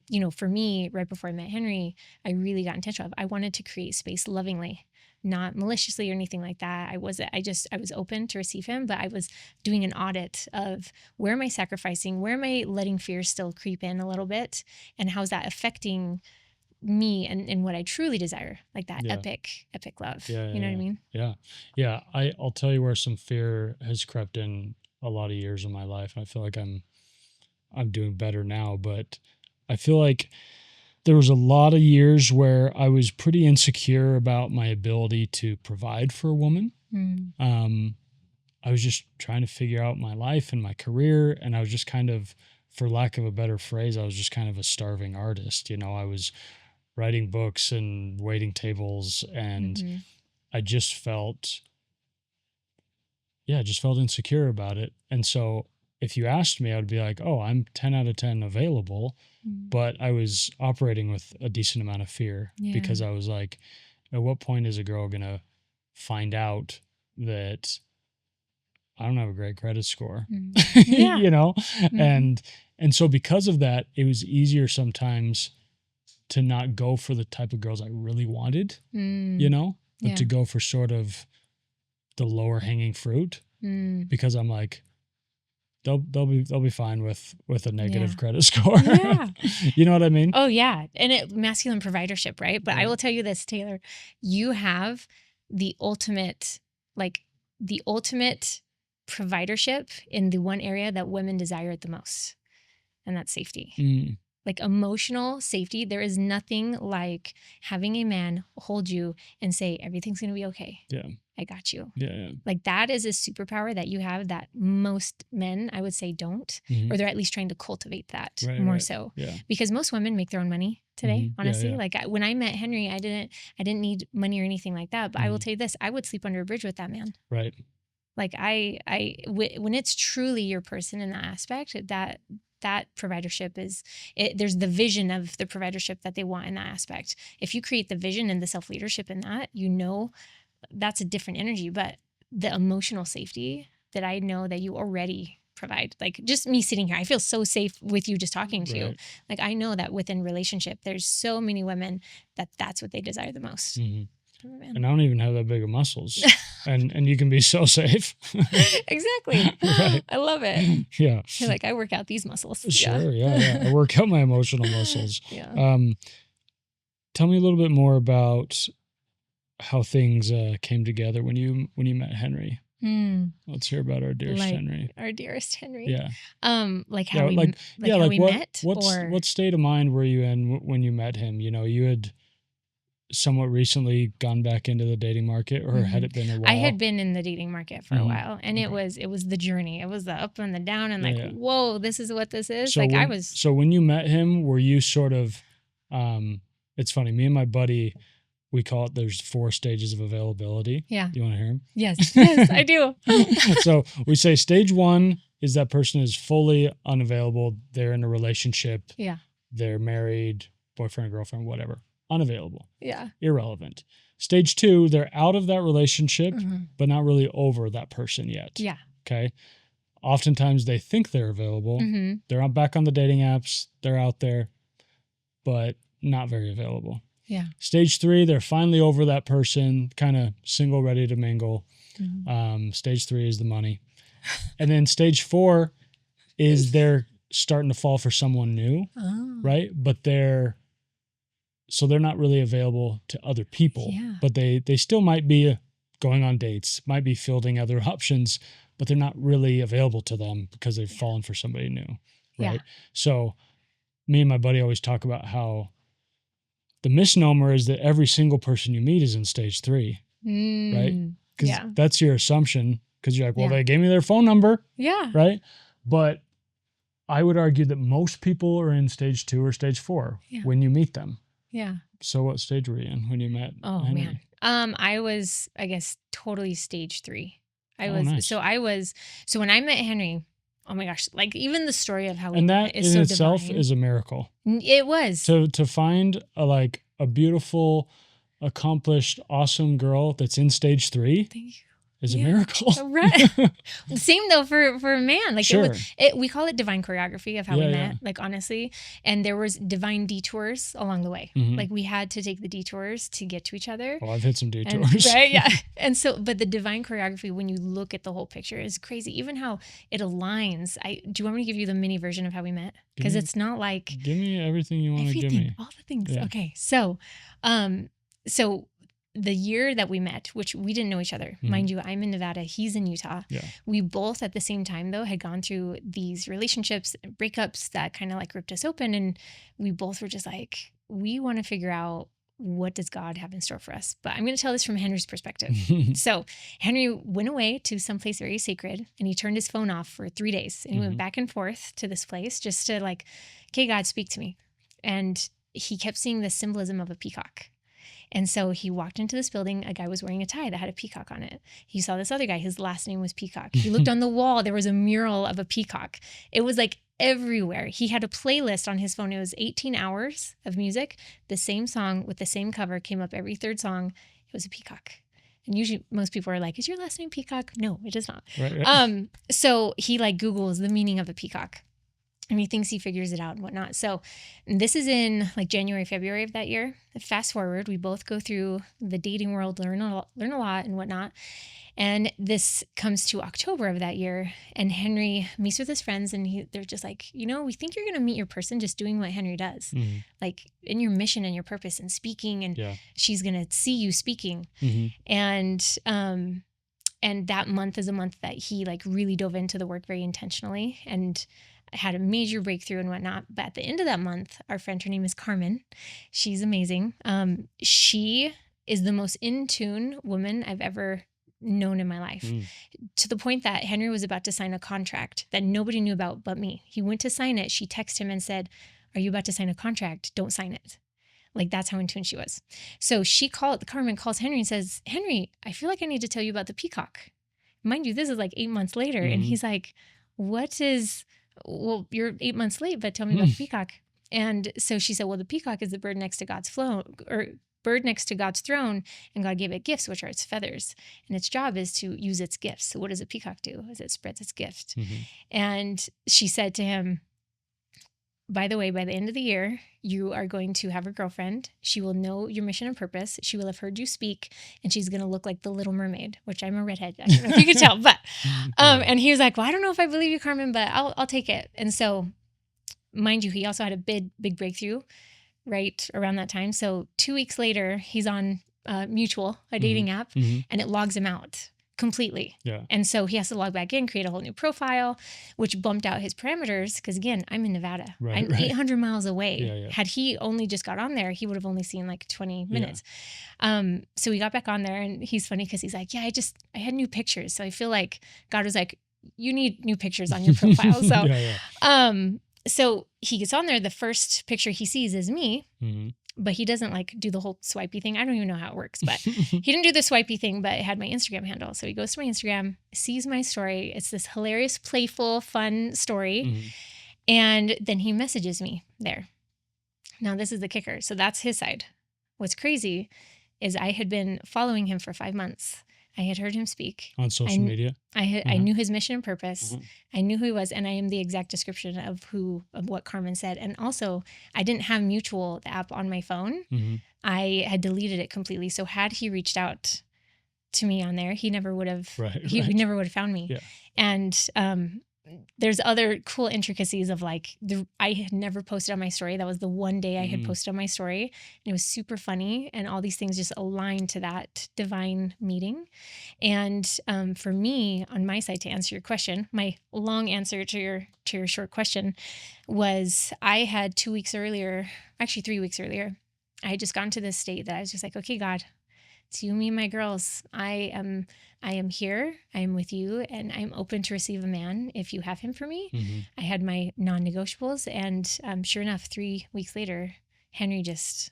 you know, for me, right before I met Henry, I really got intentional. I wanted to create space lovingly, not maliciously or anything like that. I was open to receive him, but I was doing an audit of where am I sacrificing? Where am I letting fear still creep in a little bit? And how's that affecting me and what I truly desire, like that epic love. You know what I mean? Yeah. I'll tell you where some fear has crept in a lot of years of my life. I feel like I'm doing better now, but I feel like there was a lot of years where I was pretty insecure about my ability to provide for a woman. I was just trying to figure out my life and my career, and I was just kind of, for lack of a better phrase, I was just kind of a starving artist. You know, I was writing books and waiting tables, and I just felt insecure about it. And so if you asked me, I would be like, oh, I'm 10 out of 10 available, but I was operating with a decent amount of fear because I was like, at what point is a girl going to find out that I don't have a great credit score, you know? And so because of that, it was easier sometimes to not go for the type of girls I really wanted, you know, but to go for sort of the lower hanging fruit, because I'm like, they'll be fine with a negative credit score. You know what I mean? Oh yeah. And masculine providership, right? But I will tell you this, Taylor, you have the ultimate providership in the one area that women desire it the most. And that's safety. Like emotional safety. There is nothing like having a man hold you and say, everything's going to be okay. Yeah. I got you. Yeah. Like that is a superpower that you have that most men, I would say, don't, or they're at least trying to cultivate that more so. Yeah. Because most women make their own money today, honestly. Like when I met Henry, I didn't need money or anything like that. But I will tell you this, I would sleep under a bridge with that man. Right. Like when it's truly your person in that aspect, that providership there's the vision of the providership that they want in that aspect. If you create the vision and the self-leadership in that, you know, that's a different energy. But the emotional safety that I know that you already provide, like just me sitting here, I feel so safe with you just talking to you. Like I know that within relationship, there's so many women that's what they desire the most. And I don't even have that big of muscles. and you can be so safe. Exactly. Right. I love it. Yeah. You're like, I work out these muscles. Sure. Yeah. I work out my emotional muscles. Tell me a little bit more about how things came together when you met Henry. Let's hear about our dearest Henry. Our dearest Henry. Yeah. Like how we met. What state of mind were you in when you met him? You know, you had somewhat recently gone back into the dating market, or had it been a while? I had been in the dating market for a while, and it was the journey. It was the up and the down, and whoa, this is what this is. So So when you met him, were you sort of? It's funny. Me and my buddy, we call it. There's 4 stages of availability. Yeah. You want to hear them? Yes, I do. So we say stage 1 is that person is fully unavailable. They're in a relationship. Yeah. They're married, boyfriend, girlfriend, whatever. Unavailable. Yeah. Irrelevant. Stage 2, they're out of that relationship, but not really over that person yet. Yeah. Okay. Oftentimes they think they're available. They're back on the dating apps. They're out there, but not very available. Yeah. Stage 3, they're finally over that person, kind of single, ready to mingle. Stage 3 is the money. And then stage 4 is they're starting to fall for someone new. Right. But they're so they're not really available to other people, but they still might be going on dates, might be fielding other options, but they're not really available to them because they've fallen for somebody new, right? Yeah. So me and my buddy always talk about how the misnomer is that every single person you meet is in stage 3, right? Because that's your assumption, because you're like, well, they gave me their phone number, right? But I would argue that most people are in stage 2 or stage 4 when you meet them. Yeah. So what stage were you in when you met Henry? Man. I was, I guess, totally stage 3. Nice. So when I met Henry, oh my gosh, like even the story of how we met is so itself divine. Is a miracle. It was. To find a beautiful, accomplished, awesome girl that's in stage 3. Thank you. Is a miracle. Right. Same though for a man. Like we call it divine choreography of how we met, like honestly. And there was divine detours along the way. Mm-hmm. Like we had to take the detours to get to each other. Oh, I've hit some detours. Right? Yeah. And so, but the divine choreography, when you look at the whole picture, is crazy. Even how it aligns. Do you want me to give you the mini version of how we met? Because it's not like. Give me everything you want to give me. All the things. Yeah. Okay. So the year that we met, which we didn't know each other, mind you, I'm in Nevada, he's in Utah. Yeah. We both at the same time though had gone through these relationships, breakups that kind of like ripped us open. And we both were just like, we want to figure out what does God have in store for us? But I'm going to tell this from Henry's perspective. So Henry went away to someplace very sacred and he turned his phone off for 3 days and he went back and forth to this place just to like, okay, God, speak to me. And he kept seeing the symbolism of a peacock. And so he walked into this building. A guy was wearing a tie that had a peacock on it. He saw this other guy. His last name was Peacock. He looked on the wall. There was a mural of a peacock. It was like everywhere. He had a playlist on his phone. It was 18 hours of music. The same song with the same cover came up every third song. It was a peacock. And usually most people are like, is your last name Peacock? No, it is not. Right. So he like Googles the meaning of a peacock. And he thinks he figures it out and whatnot. So this is in like January, February of that year. Fast forward, we both go through the dating world, learn a lot and whatnot. And this comes to October of that year. And Henry meets with his friends and they're just like, we think you're going to meet your person just doing what Henry does. Mm-hmm. Like in your mission and your purpose and speaking. And she's going to see you speaking. Mm-hmm. And that month is a month that he like really dove into the work very intentionally and had a major breakthrough and whatnot. But at the end of that month, our friend, her name is Carmen. She's amazing. She is the most in tune woman I've ever known in my life, to the point that Henry was about to sign a contract that nobody knew about but me. He went to sign it. She texted him and said, are you about to sign a contract? Don't sign it. Like that's how in tune she was. So Carmen calls Henry and says, Henry, I feel like I need to tell you about the peacock. Mind you, this is like 8 months later. And he's like, well, you're 8 months late, but tell me about the peacock. And so she said, well, the peacock is the bird next to God's throne, and God gave it gifts, which are its feathers. And its job is to use its gifts. So what does a peacock do? Is it spreads its gift. Mm-hmm. And she said to him, by the way, by the end of the year, you are going to have a girlfriend. She will know your mission and purpose. She will have heard you speak, and she's going to look like the Little Mermaid, which I'm a redhead. I don't know if you can tell, but, and he was like, well, I don't know if I believe you, Carmen, but I'll take it. And so, mind you, he also had a big breakthrough right around that time. So 2 weeks later, he's on Mutual, a dating app, and it logs him out completely. Yeah. And so he has to log back in, create a whole new profile, which bumped out his parameters. Because again, I'm in Nevada. I'm 800 miles away. Yeah. Had he only just got on there, he would have only seen like 20 minutes. Yeah. So we got back on there, and he's funny because he's like, I had new pictures. So I feel like God was like, you need new pictures on your profile. So, so he gets on there. The first picture he sees is me. Mm-hmm. But he doesn't like do the whole swipey thing. I don't even know how it works, but he didn't do the swipey thing, but it had my Instagram handle. So he goes to my Instagram, sees my story. It's this hilarious, playful, fun story. Mm-hmm. And then he messages me there. Now this is the kicker. So that's his side. What's crazy is I had been following him for 5 months. I had heard him speak on social media. I knew his mission and purpose. I knew who he was, and I am the exact description of what Carmen said. And also, I didn't have Mutual, the app, on my phone. I had deleted it completely. So had he reached out to me on there, he never would have. He never would have found me. Yeah. And there's other cool intricacies of like, I had never posted on my story. That was the one day I had posted on my story, and it was super funny. And all these things just aligned to that divine meeting. And for me, on my side, to answer your question, my long answer to your short question was, I had 2 weeks earlier, actually 3 weeks earlier, I had just gotten to this state that I was just like, okay, God, it's you, me, and my girls. I am here. I am with you, and I'm open to receive a man if you have him for me. I had my non-negotiables, and sure enough, 3 weeks later, Henry just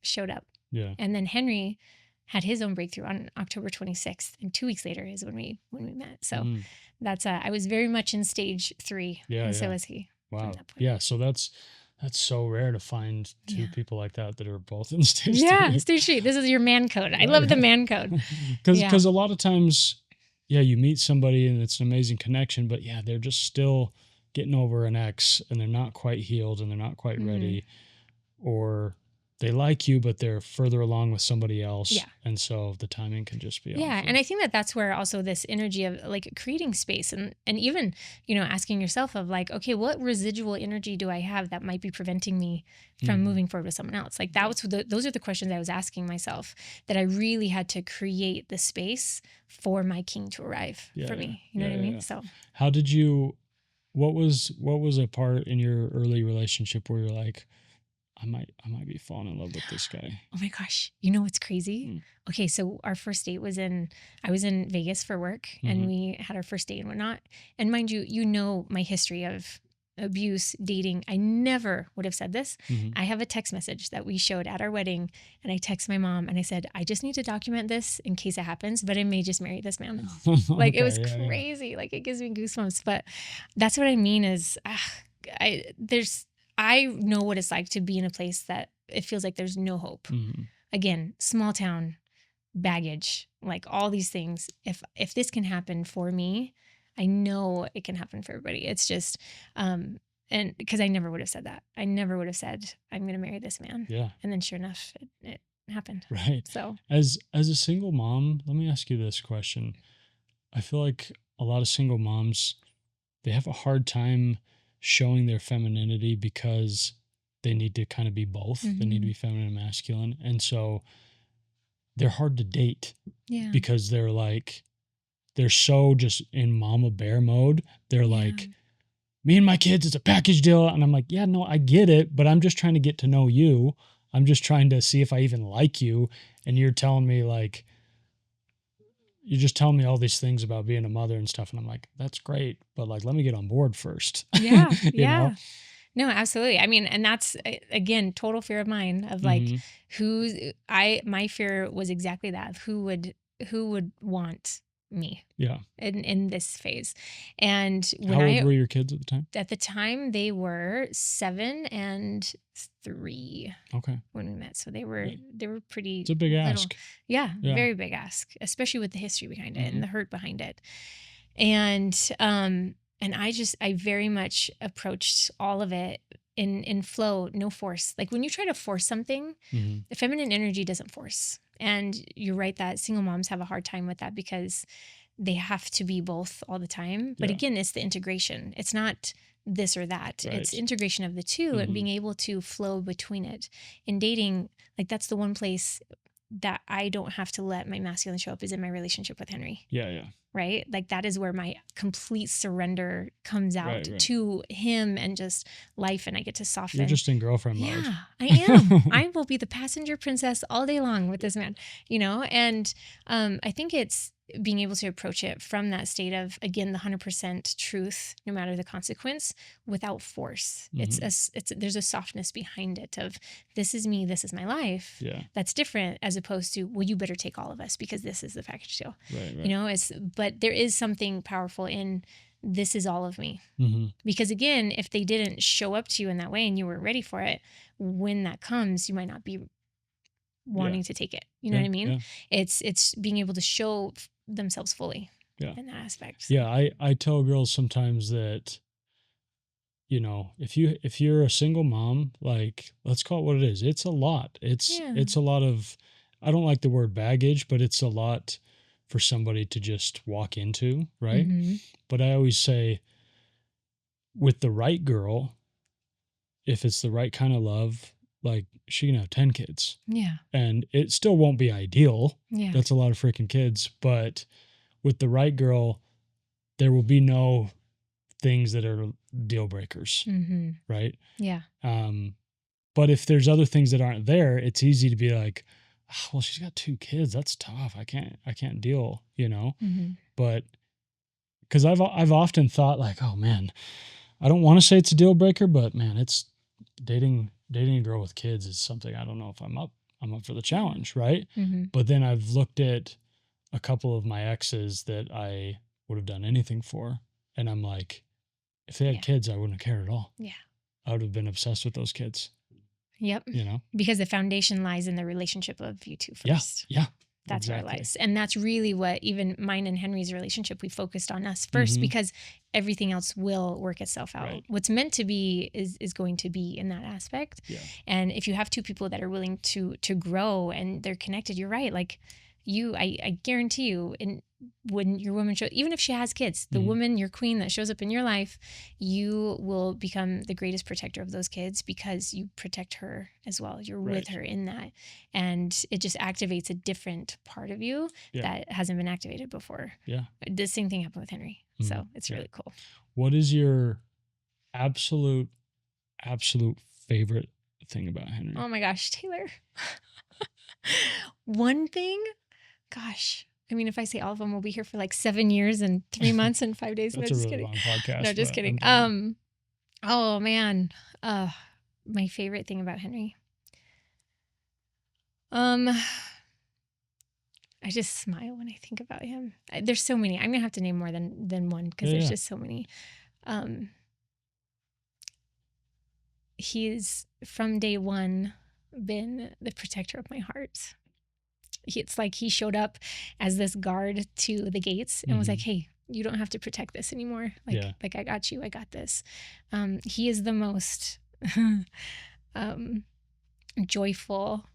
showed up. Yeah. And then Henry had his own breakthrough on October 26th, and 2 weeks later is when we met. So that's I was very much in stage 3, and so was he. Wow. Yeah. So that's so rare to find two people like that are both in stage 3. Yeah, stage 3. This is your man code. I love the man code. Because a lot of times, you meet somebody and it's an amazing connection, but they're just still getting over an ex, and they're not quite healed, and they're not quite ready, or they like you, but they're further along with somebody else. Yeah. And so the timing can just be off. Yeah. And I think that's where also this energy of like creating space and even, asking yourself of like, okay, what residual energy do I have that might be preventing me from moving forward with someone else? Like those are the questions I was asking myself, that I really had to create the space for my king to arrive for me. You know what I mean? So how did what was a part in your early relationship where you're like, I might be falling in love with this guy? Oh my gosh. You know what's crazy? Okay, so our first date was I was in Vegas for work, and we had our first date and whatnot. And mind you, my history of abuse, dating. I never would have said this. I have a text message that we showed at our wedding, and I text my mom and I said, I just need to document this in case it happens, but I may just marry this man. Like it was crazy. Yeah. Like it gives me goosebumps. But that's what I mean is I know what it's like to be in a place that it feels like there's no hope. Again, small town, baggage, like all these things. If this can happen for me, I know it can happen for everybody. It's just, and because I never would have said that. I never would have said, I'm going to marry this man. Yeah. And then sure enough, it happened. Right. So as a single mom, let me ask you this question. I feel like a lot of single moms, they have a hard time showing their femininity because they need to kind of be both. They need to be feminine and masculine. And so they're hard to date because they're so just in mama bear mode. They're like, me and my kids, it's a package deal. And I'm like, yeah, no, I get it, but I'm just trying to get to know you. I'm just trying to see if I even like you. And you're telling me you're just telling me all these things about being a mother and stuff. And I'm like, that's great, but let me get on board first. Yeah. you know? No, absolutely. I mean, and that's, again, total fear of mine of my fear was exactly that, of who would want me in this phase. And when how old were your kids at the time? At the time, they were 7 and 3. Okay. When we met. So they were pretty. It's a big ask. Yeah, very big ask, especially with the history behind it and the hurt behind it. And I very much approached all of it in flow, no force. Like when you try to force something, the feminine energy doesn't force. And you're right that single moms have a hard time with that because they have to be both all the time. But again, it's the integration. It's not this or that. Right. It's integration of the two and being able to flow between it. In dating, that's the one place that I don't have to let my masculine show up is in my relationship with Henry. Yeah. Right? That is where my complete surrender comes out to him and just life, and I get to soften. You're just in girlfriend mode. Yeah, I am. I will be the passenger princess all day long with this man, and I think it's being able to approach it from that state of, again, the 100% truth, no matter the consequence, without force. There's a softness behind it of, this is me, this is my life. Yeah. That's different as opposed to, well, you better take all of us because this is the package deal. Right. But there is something powerful in, this is all of me. Because again, if they didn't show up to you in that way and you weren't ready for it, when that comes, you might not be wanting to take it. You know what I mean? Yeah. It's being able to show themselves fully in that aspect. Yeah. I tell girls sometimes that, if you're a single mom, let's call it what it is. It's a lot. It's a lot of, I don't like the word baggage, but it's a lot for somebody to just walk into. Right. But I always say, with the right girl, if it's the right kind of love, like she can have 10 kids. Yeah. And it still won't be ideal. Yeah. That's a lot of freaking kids. But with the right girl, there will be no things that are deal breakers. Mm-hmm. Right. Yeah. But if there's other things that aren't there, it's easy to be like, oh, well, she's got 2 kids. That's tough. I can't deal, you know? Mm-hmm. But because I've often thought like, oh man, I don't want to say it's a deal breaker, but man, it's dating a girl with kids is something I don't know if I'm up for the challenge, right? Mm-hmm. But then I've looked at a couple of my exes that I would have done anything for, and I'm like, if they had kids, I wouldn't have cared at all. Yeah. I would have been obsessed with those kids. Yep. You know? Because the foundation lies in the relationship of you two first. Yeah. That's exactly. where it lies. And that's really what even mine and Henry's relationship, we focused on us first because everything else will work itself out. Right. What's meant to be is going to be in that aspect. Yeah. And if you have 2 people that are willing to grow and they're connected, you're right. Like I guarantee you, and when your woman even if she has kids, the woman, your queen that shows up in your life, you will become the greatest protector of those kids because you protect her as well. You're with her in that. And it just activates a different part of you that hasn't been activated before. Yeah. The same thing happened with Henry. So it's really cool. What is your absolute favorite thing about Henry? Oh my gosh, Taylor. One thing, gosh. I mean, if I say all of them, we'll be here for like 7 years and 3 months and 5 days. That's a really long podcast. No, just kidding. Oh man. My favorite thing about Henry. I just smile when I think about him. There's so many. I'm gonna have to name more than one because there's just so many. He's from day one been the protector of my heart. It's like he showed up as this guard to the gates and was like, hey, you don't have to protect this anymore. Like I got you. I got this. He is the most joyful,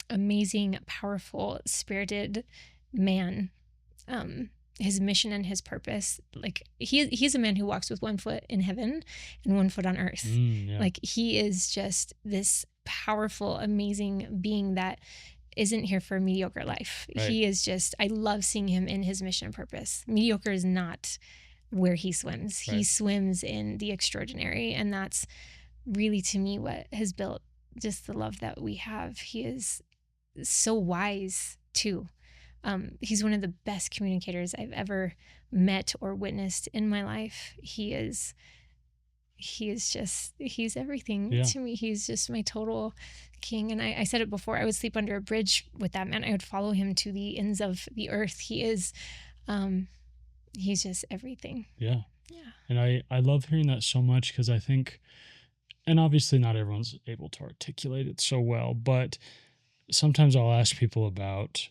amazing, powerful, spirited man. His mission and his purpose, like he's a man who walks with 1 foot in heaven and 1 foot on earth. Like he is just this powerful, amazing being that isn't here for a mediocre life. Right. He is just, I love seeing him in his mission and purpose. Mediocre is not where he swims. Right. He swims in the extraordinary. And that's really, to me, what has built just the love that we have. He is so wise too. He's one of the best communicators I've ever met or witnessed in my life. He's everything to me. He's just my total king. And I said it before, I would sleep under a bridge with that man. I would follow him to the ends of the earth. He's just everything. Yeah. And I love hearing that so much because I think, and obviously not everyone's able to articulate it so well, but sometimes I'll ask people about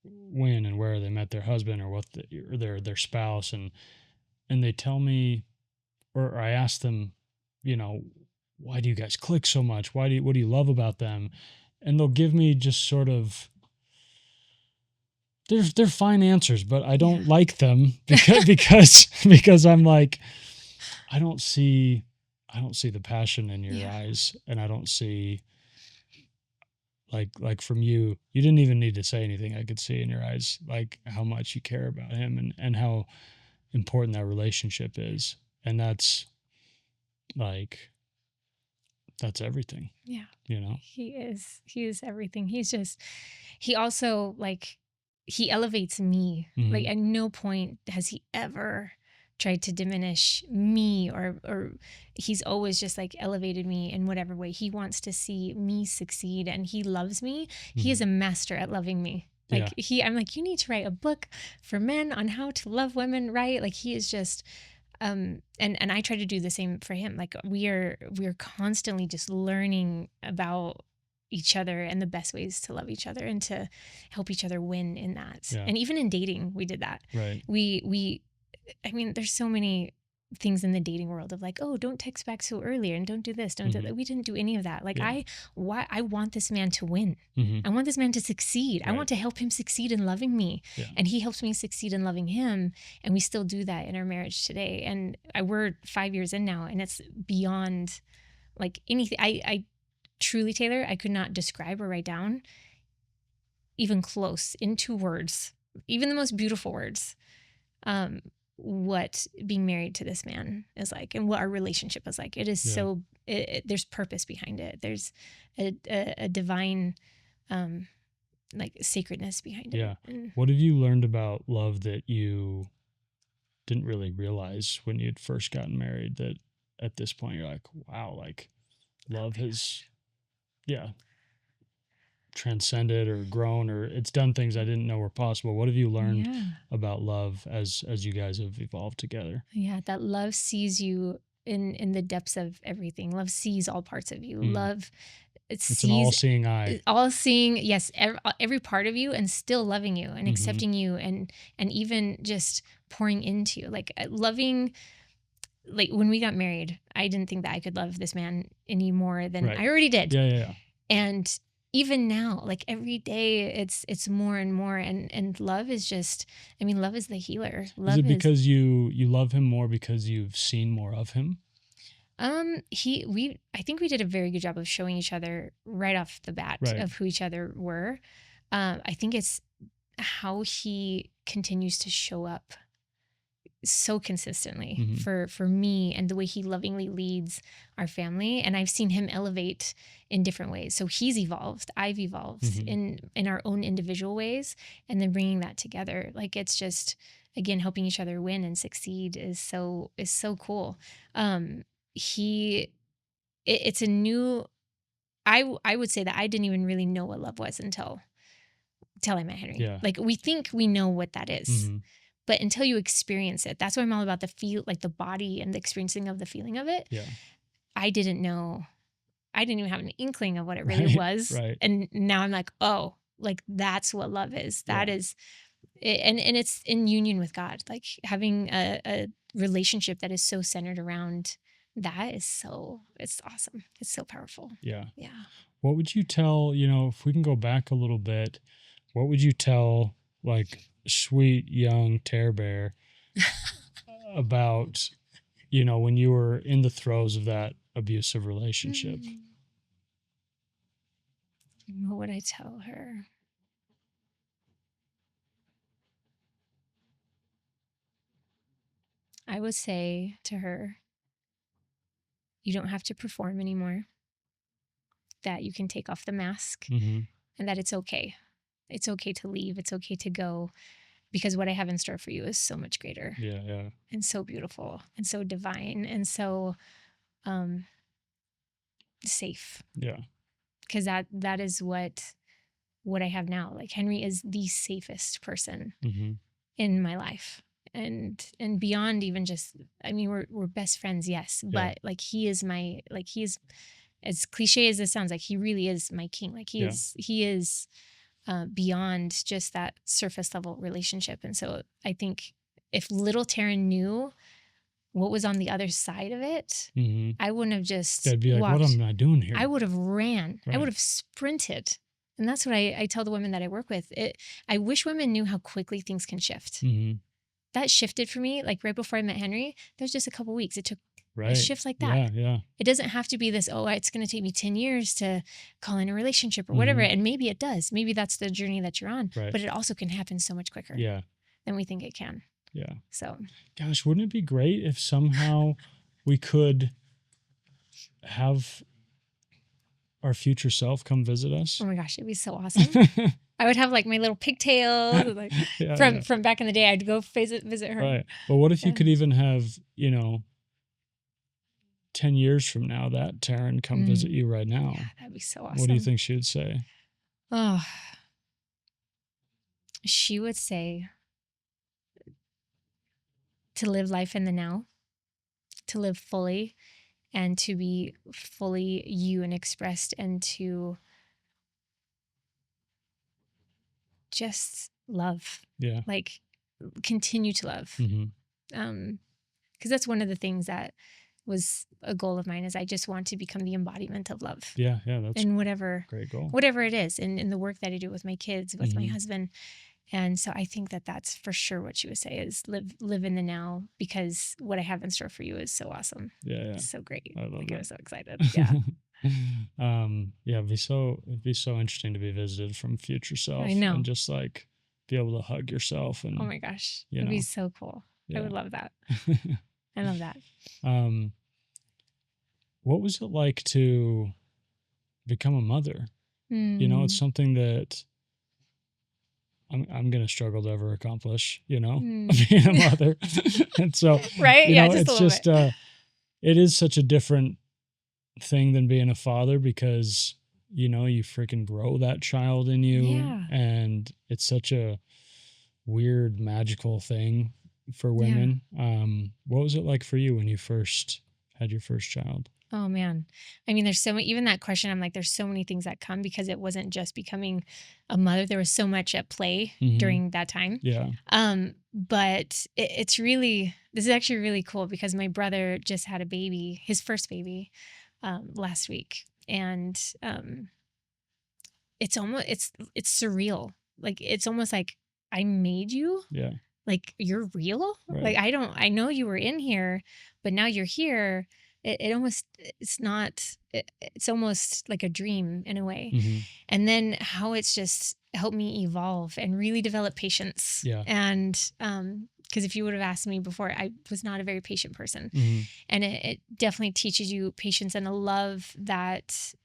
when and where they met their husband or what their spouse, and they tell me, or I ask them, you know, why do you guys click so much? What do you love about them? And they'll give me just sort of, they're fine answers, but I don't like them because I'm like, I don't see the passion in your eyes, and I don't see like from you didn't even need to say anything. I could see in your eyes like how much you care about him and how important that relationship is. And that's everything. Yeah. You know? He is everything. He also he elevates me. Like at no point has he ever tried to diminish me or he's always just like elevated me in whatever way. He wants to see me succeed and he loves me. He is a master at loving me. I'm like, you need to write a book for men on how to love women, right? Like he is just and I try to do the same for him. Like we're constantly just learning about each other and the best ways to love each other and to help each other win in that. And even in dating, we did that. Right. I mean, there's so many things in the dating world of like, oh, don't text back so early and don't do this, don't do that. We didn't do any of that. Like I want this man to win. I want this man to succeed. I want to help him succeed in loving me. And he helps me succeed in loving him. And we still do that in our marriage today. And we're 5 years in now, and it's beyond like anything. I truly, Taylor, I could not describe or write down even close in 2 words, even the most beautiful words, what being married to this man is like and what our relationship is like. It is so, there's purpose behind it. There's a divine, like sacredness behind it. Yeah. What have you learned about love that you didn't really realize when you'd first gotten married, that at this point you're like, wow, like love has, transcended or grown, or it's done things I didn't know were possible? What have you learned about love as you guys have evolved together? Yeah, that love sees you in the depths of everything. Love sees all parts of you. Love, it's an all-seeing eye. All-seeing, yes, every part of you, and still loving you and accepting you and even just pouring into you. Like loving, like when we got married, I didn't think that I could love this man any more than I already did. Yeah. And even now, like every day, it's more and more, and love is just, I mean, love is the healer. Love is it because you love him more because you've seen more of him? I think we did a very good job of showing each other right off the bat of who each other were. I think it's how he continues to show up so consistently for me, and the way he lovingly leads our family. And I've seen him elevate in different ways. So he's evolved, I've evolved in our own individual ways, and then bringing that together. Like it's just, again, helping each other win and succeed is so cool. It's a new, I would say that I didn't even really know what love was until I met Henry. Yeah. Like we think we know what that is. But until you experience it, that's why I'm all about the feel, like the body and the experiencing of the feeling of it. Yeah. I didn't know. I didn't even have an inkling of what it really was. Right. And now I'm like, oh, like that's what love is. That is, and it's in union with God. Like having a relationship that is so centered around that is it's awesome. It's so powerful. Yeah. Yeah. What would you tell, if we can go back a little bit, what would you tell like sweet young Terror Bear about, when you were in the throes of that abusive relationship? What would I tell her? I would say to her, you don't have to perform anymore, that you can take off the mask, and that it's okay. It's okay to leave. It's okay to go, because what I have in store for you is so much greater. Yeah, yeah. And so beautiful and so divine and so safe. Yeah. Because that is what I have now. Like Henry is the safest person in my life. And beyond even just, I mean, we're best friends, yes, but like he is as cliche as this sounds, like he really is my king. Like he is beyond just that surface level relationship. And so I think if little Terrin knew what was on the other side of it, I wouldn't have just They'd be walked. Like, what am I doing here? I would have ran. Right. I would have sprinted. And that's what I tell the women that I work with. I wish women knew how quickly things can shift. That shifted for me. Like right before I met Henry, there was just a couple weeks. It took a shift like that. Yeah, yeah. It doesn't have to be this, it's going to take me 10 years to call in a relationship or whatever. And maybe it does. Maybe that's the journey that you're on. Right. But it also can happen so much quicker than we think it can. Yeah. So, gosh, wouldn't it be great if somehow we could have our future self come visit us? Oh my gosh, it'd be so awesome. I would have like my little pigtails like, from back in the day. I'd go visit her. Right. Well, what if you could even have, 10 years from now, that Terrin come visit you right now? Yeah, that'd be so awesome. What do you think she would say? Oh, she would say to live life in the now, to live fully, and to be fully you and expressed, and to just love. Yeah. Like continue to love. because that's one of the things that was a goal of mine, is I just want to become the embodiment of love. Yeah. That's and whatever great goal. Whatever it is, and in the work that I do with my kids, with my husband. And so I think that that's for sure what she would say, is live in the now, because what I have in store for you is so awesome. Yeah. It's so great. I love I'm it. so excited. Yeah. It'd be so interesting to be visited from future self. I know. And just like be able to hug yourself. And oh my gosh, it'd be so cool. Yeah. I would love that. I love that. What was it like to become a mother? It's something that I'm going to struggle to ever accomplish, being a mother. And so, right. it's just, it is such a different thing than being a father, because, you freaking grow that child in you. Yeah. And it's such a weird, magical thing for women. Yeah. What was it like for you when you first had your first child? Oh man. I mean, there's so many, even that question, I'm like, there's so many things that come, because it wasn't just becoming a mother. There was so much at play during that time. Yeah. But it's really, this is actually really cool, because my brother just had a baby, his first baby, last week. And, it's almost, it's surreal. Like, it's almost like I made you. Yeah. Like, you're real. Right. Like, I know you were in here, but now you're here. It's almost like a dream in a way. And then how it's just helped me evolve and really develop patience. Yeah. And, because if you would have asked me before, I was not a very patient person. And it definitely teaches you patience and a love that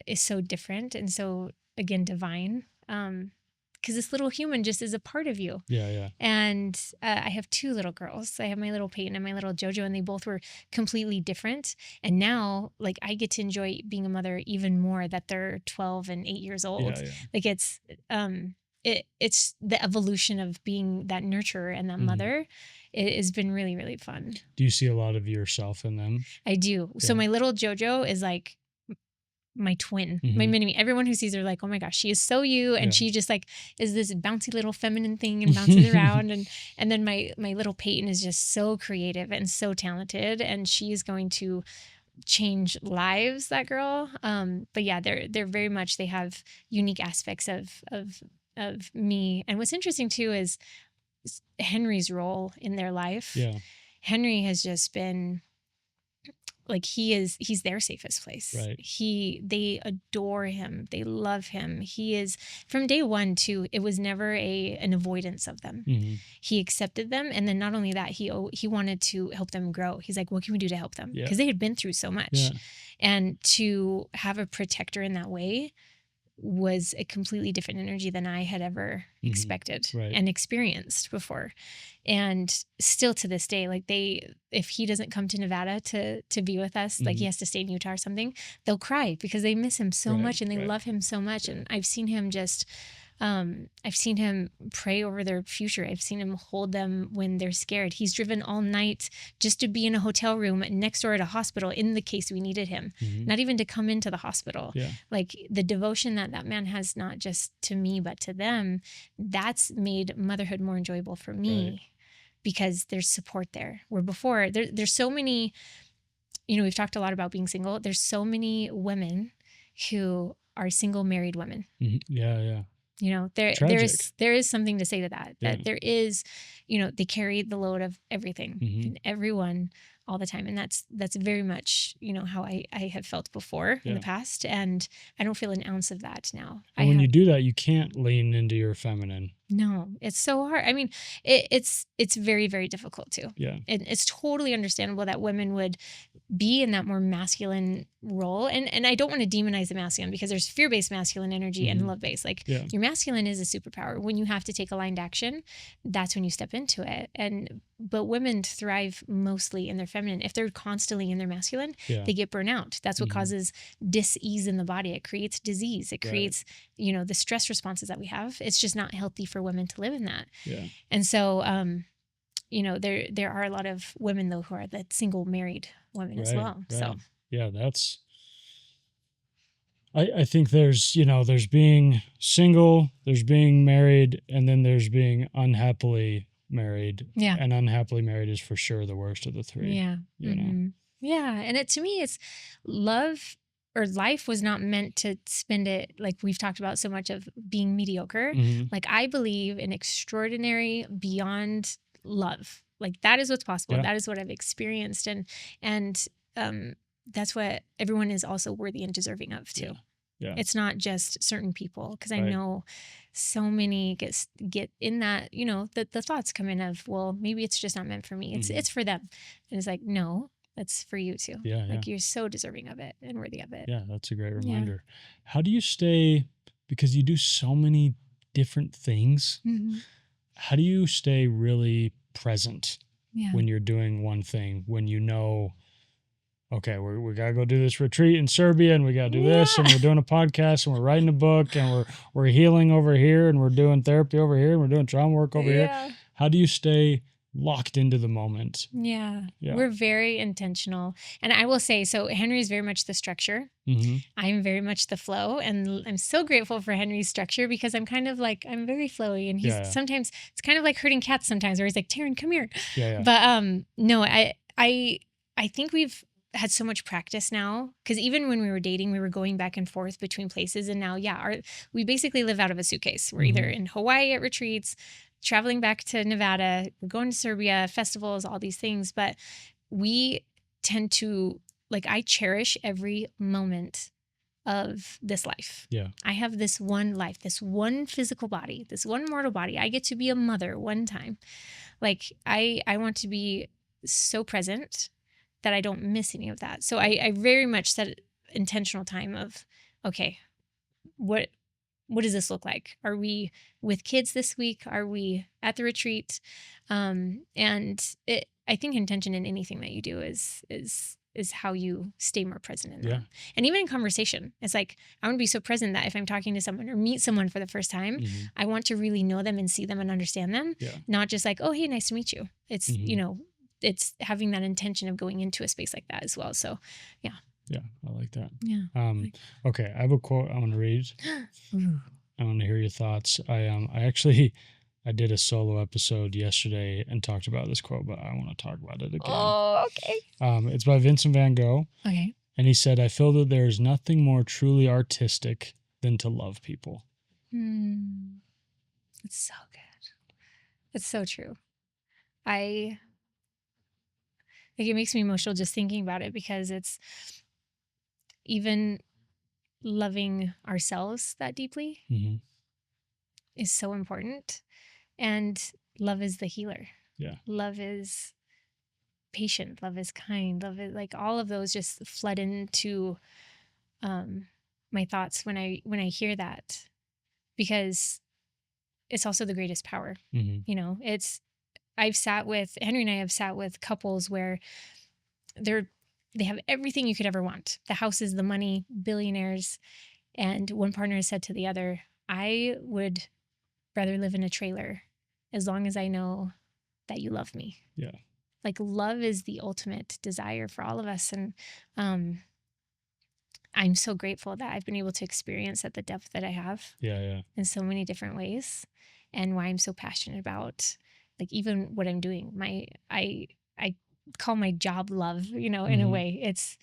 is so different and so, again, divine. Because this little human just is a part of you. Yeah. And I have two little girls. I have my little Peyton and my little Jojo, and they both were completely different. And now, like, I get to enjoy being a mother even more that they're 12 and 8 years old. Yeah. Like, it's the evolution of being that nurturer and that mother. It has been really, really fun. Do you see a lot of yourself in them? I do. Yeah. So my little Jojo is like my twin, my mini-me. Everyone who sees her like, oh my gosh, she is so you. And she just like is this bouncy little feminine thing and bounces around. And then my little Peyton is just so creative and so talented. And she is going to change lives, that girl. But yeah, they're very much, they have unique aspects of me. And what's interesting too is Henry's role in their life. Yeah. Henry has just been like, he's their safest place. Right. They adore him. They love him. He is, from day one too, it was never an avoidance of them. He accepted them. And then not only that, he wanted to help them grow. He's like, what can we do to help them? Because they had been through so much. Yeah. And to have a protector in that way was a completely different energy than I had ever expected and experienced before. And still to this day, like, if he doesn't come to Nevada to be with us, like he has to stay in Utah or something, they'll cry because they miss him so much and they love him so much. And I've seen him I've seen him pray over their future. I've seen him hold them when they're scared. He's driven all night just to be in a hotel room next door at a hospital in the case we needed him, not even to come into the hospital. Yeah. Like, the devotion that man has, not just to me, but to them, that's made motherhood more enjoyable for me because there's support there. Where before there's so many, we've talked a lot about being single. There's so many women who are single married women. Yeah. There is something to say to that there is, they carry the load of everything and everyone all the time. And that's very much, how I have felt before in the past. And I don't feel an ounce of that now. And when you do that, you can't lean into your feminine. No, it's so hard. I mean, it's very, very difficult too. Yeah. And it's totally understandable that women would be in that more masculine role. And I don't want to demonize the masculine, because there's fear-based masculine energy and love-based. Like, your masculine is a superpower. When you have to take aligned action, that's when you step into it. But women thrive mostly in their feminine. If they're constantly in their masculine, they get burnout. That's what causes dis-ease in the body. It creates disease. It creates, the stress responses that we have. It's just not healthy for women to live in that. Yeah. And so, there are a lot of women though who are the single married women as well. Right. So yeah, I think there's being single, there's being married, and then there's being unhappily married. Yeah. And unhappily married is for sure the worst of the three. Yeah. You know? Yeah. And to me, it's love or life was not meant to spend it like we've talked about so much of being mediocre. Like I believe in extraordinary beyond love. Like that is what's possible. Yeah. That is what I've experienced. And that's what everyone is also worthy and deserving of too. Yeah. It's not just certain people. Because I know so many get in that, you know, the thoughts come in of, well, maybe it's just not meant for me. It's for them. And it's like, no, that's for you too. Like you're so deserving of it and worthy of it. Yeah, that's a great reminder. How do you stay, because you do so many different things, how do you stay really present when you're doing one thing, when you know, okay, we got to go do this retreat in Serbia and we got to do this and we're doing a podcast and we're writing a book and we're healing over here and we're doing therapy over here and we're doing trauma work over here. How do you stay locked into the moment? Yeah. We're very intentional. And I will say, so Henry is very much the structure. I'm very much the flow. And I'm so grateful for Henry's structure because I'm kind of like, I'm very flowy. And he's sometimes, it's kind of like herding cats sometimes where he's like, Terrin, come here. But no, I think we've had so much practice now because even when we were dating, we were going back and forth between places. And now, we basically live out of a suitcase. We're either in Hawaii at retreats, traveling back to Nevada, we're going to Serbia, festivals, all these things. But we tend to, like, I cherish every moment of this life. Yeah. I have this one life, this one physical body, this one mortal body. I get to be a mother one time. Like, I want to be so present that I don't miss any of that. So I very much set intentional time of, okay, what does this look like? Are we with kids this week? Are we at the retreat? And I think intention in anything that you do is how you stay more present in that. And even in conversation, it's like, I want to be so present that if I'm talking to someone or meet someone for the first time, I want to really know them and see them and understand them. Not just like, oh, hey, nice to meet you. It's, you know, it's having that intention of going into a space like that as well. So, yeah. Yeah, I like that. Yeah. Okay, I have a quote I want to read. I want to hear your thoughts. I did a solo episode yesterday and talked about this quote, but I want to talk about it again. Oh, okay. It's by Vincent van Gogh. Okay. And he said, I feel that there is nothing more truly artistic than to love people. It's so good. It's so true. Like, it makes me emotional just thinking about it because it's even loving ourselves that deeply is so important. And love is the healer. Yeah. Love is patient. Love is kind. Love is like all of those just flood into my thoughts when I hear that, because it's also the greatest power. You know, Henry and I have sat with couples where they have everything you could ever want. The houses, the money, billionaires. And one partner has said to the other, I would rather live in a trailer as long as I know that you love me. Yeah. Like, love is the ultimate desire for all of us. And I'm so grateful that I've been able to experience at the depth that I have. Yeah. In so many different ways. And why I'm so passionate about, like, even what I'm doing. I call my job love, you know, in a way. It's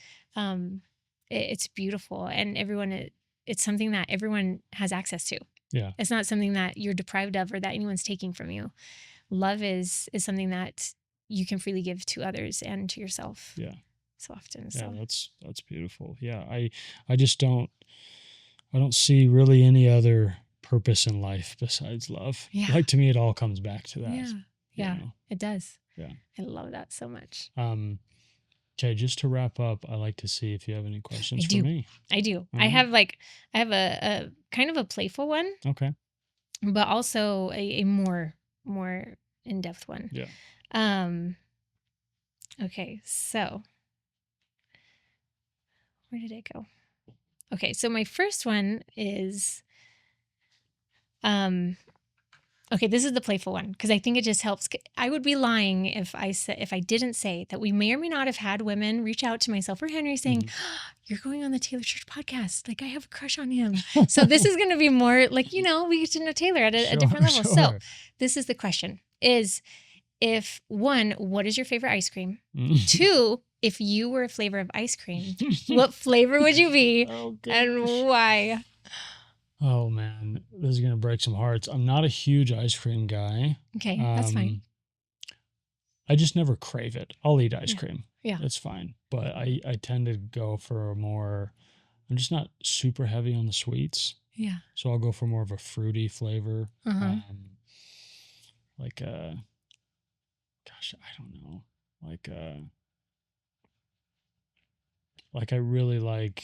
beautiful, and it's something that everyone has access to. Yeah. It's not something that you're deprived of or that anyone's taking from you. Love is something that you can freely give to others and to yourself. Yeah. So often. Yeah, so that's beautiful. Yeah. I just don't see really any other purpose in life besides love. Yeah. Like, to me, it all comes back to that. Yeah. Yeah. You know? It does. Yeah. I love that so much. Okay, just to wrap up, I like to see if you have any questions for me. I do. I have a kind of a playful one. Okay. But also a more in-depth one. Yeah. Okay, so where did it go? Okay, so my first one is okay, this is the playful one because I think it just helps. I would be lying if I didn't say that we may or may not have had women reach out to myself or Henry saying, "You're going on the Taylor Church podcast. Like, I have a crush on him." So this is going to be more like, you know, we get to know Taylor at a different level. So this is the question: is if one, what is your favorite ice cream? 2, if you were a flavor of ice cream, what flavor would you be and why? Oh man, this is gonna break some hearts. I'm not a huge ice cream guy. Okay, that's fine. I just never crave it. I'll eat ice cream. Yeah. It's fine. But I tend to go for a more, I'm just not super heavy on the sweets. Yeah. So I'll go for more of a fruity flavor. Like gosh, I don't know. Like I really like,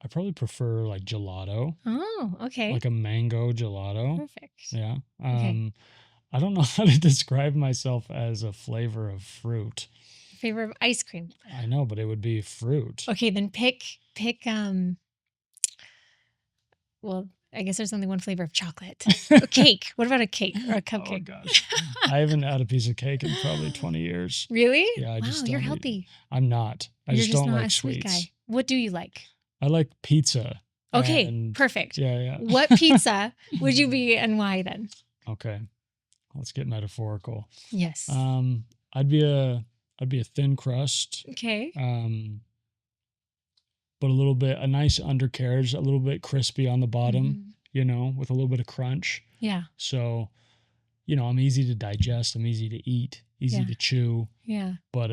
I probably prefer like gelato. Oh, okay. Like a mango gelato. Perfect. Yeah. Okay. I don't know how to describe myself as a flavor of fruit. Flavor of ice cream. I know, but it would be fruit. Okay, then pick well, I guess there's only one flavor of chocolate. A cake. What about a cake or a cupcake? Oh gosh. I haven't had a piece of cake in probably 20 years. Really? Yeah, I just you're healthy. I'm not. I just don't like sweets. Guy. What do you like? I like pizza. Okay, perfect. Yeah. What pizza would you be and why then? Okay. Let's get metaphorical. Yes. I'd be a thin crust. Okay. But a nice undercarriage, a little bit crispy on the bottom, with a little bit of crunch. Yeah. So, I'm easy to digest. I'm easy to eat, easy to chew. Yeah. But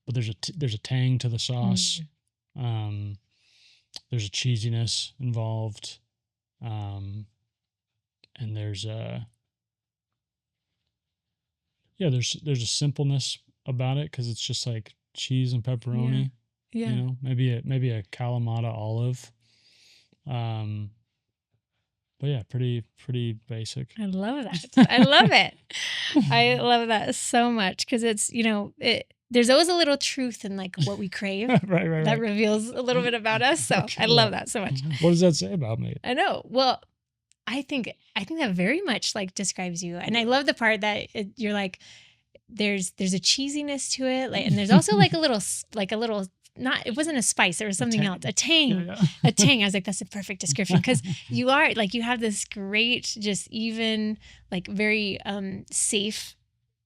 there's a tang to the sauce. There's a cheesiness involved. And there's there's a simpleness about it because it's just like cheese and pepperoni. Yeah. Maybe a Kalamata olive. But yeah, pretty basic. I love that. I love it. I love that so much because it's, there's always a little truth in like what we crave. right. That reveals a little bit about us. So I love that so much. What does that say about me? I know. Well, I think that very much like describes you. And I love the part that you're like, there's a cheesiness to it. Like, and there's also like a little, not, it wasn't a spice. There was something else, a tang, a tang. I was like, that's a perfect description. Cause you are like, you have this great, just even like very, safe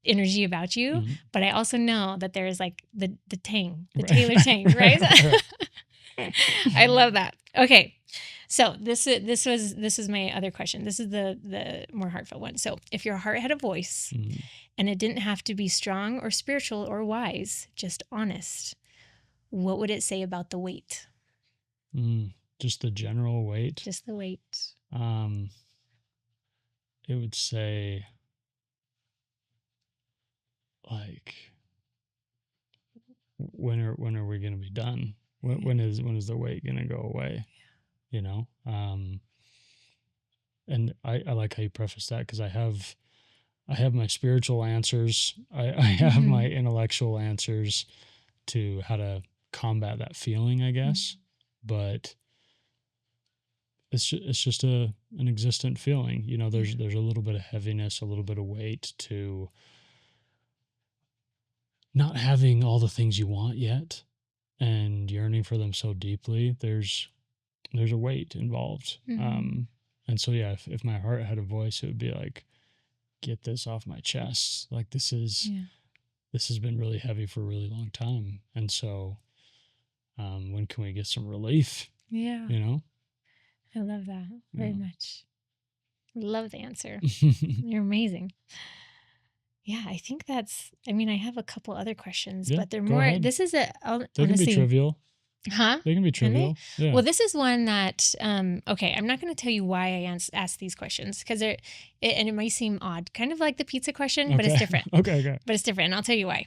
energy about you. But I also know that there is like the tang, the Taylor tang, right? I love that. Okay. So this was my other question. This is the more heartfelt one. So if your heart had a voice and it didn't have to be strong or spiritual or wise, just honest, what would it say about the weight? Just the general weight? Just the weight. It would say like, when are we going to be done? When is the weight going to go away? And I like how you preface that because I have my spiritual answers. I have my intellectual answers to how to combat that feeling, I guess. But it's just an existent feeling. There's a little bit of heaviness, a little bit of weight to not having all the things you want yet and yearning for them so deeply. There's a weight involved. And so, yeah, if my heart had a voice, it would be like, get this off my chest. Like this has been really heavy for a really long time. And so, when can we get some relief? Yeah. I love that very much. Love the answer. You're amazing. Yeah, I think I have a couple other questions, but they're more, ahead. This is they can be trivial. Huh? They can be trivial. Yeah. Well, this is one that, okay, I'm not going to tell you why I asked these questions because and it might seem odd, kind of like the pizza question, but it's different. Okay. But it's different, and I'll tell you why.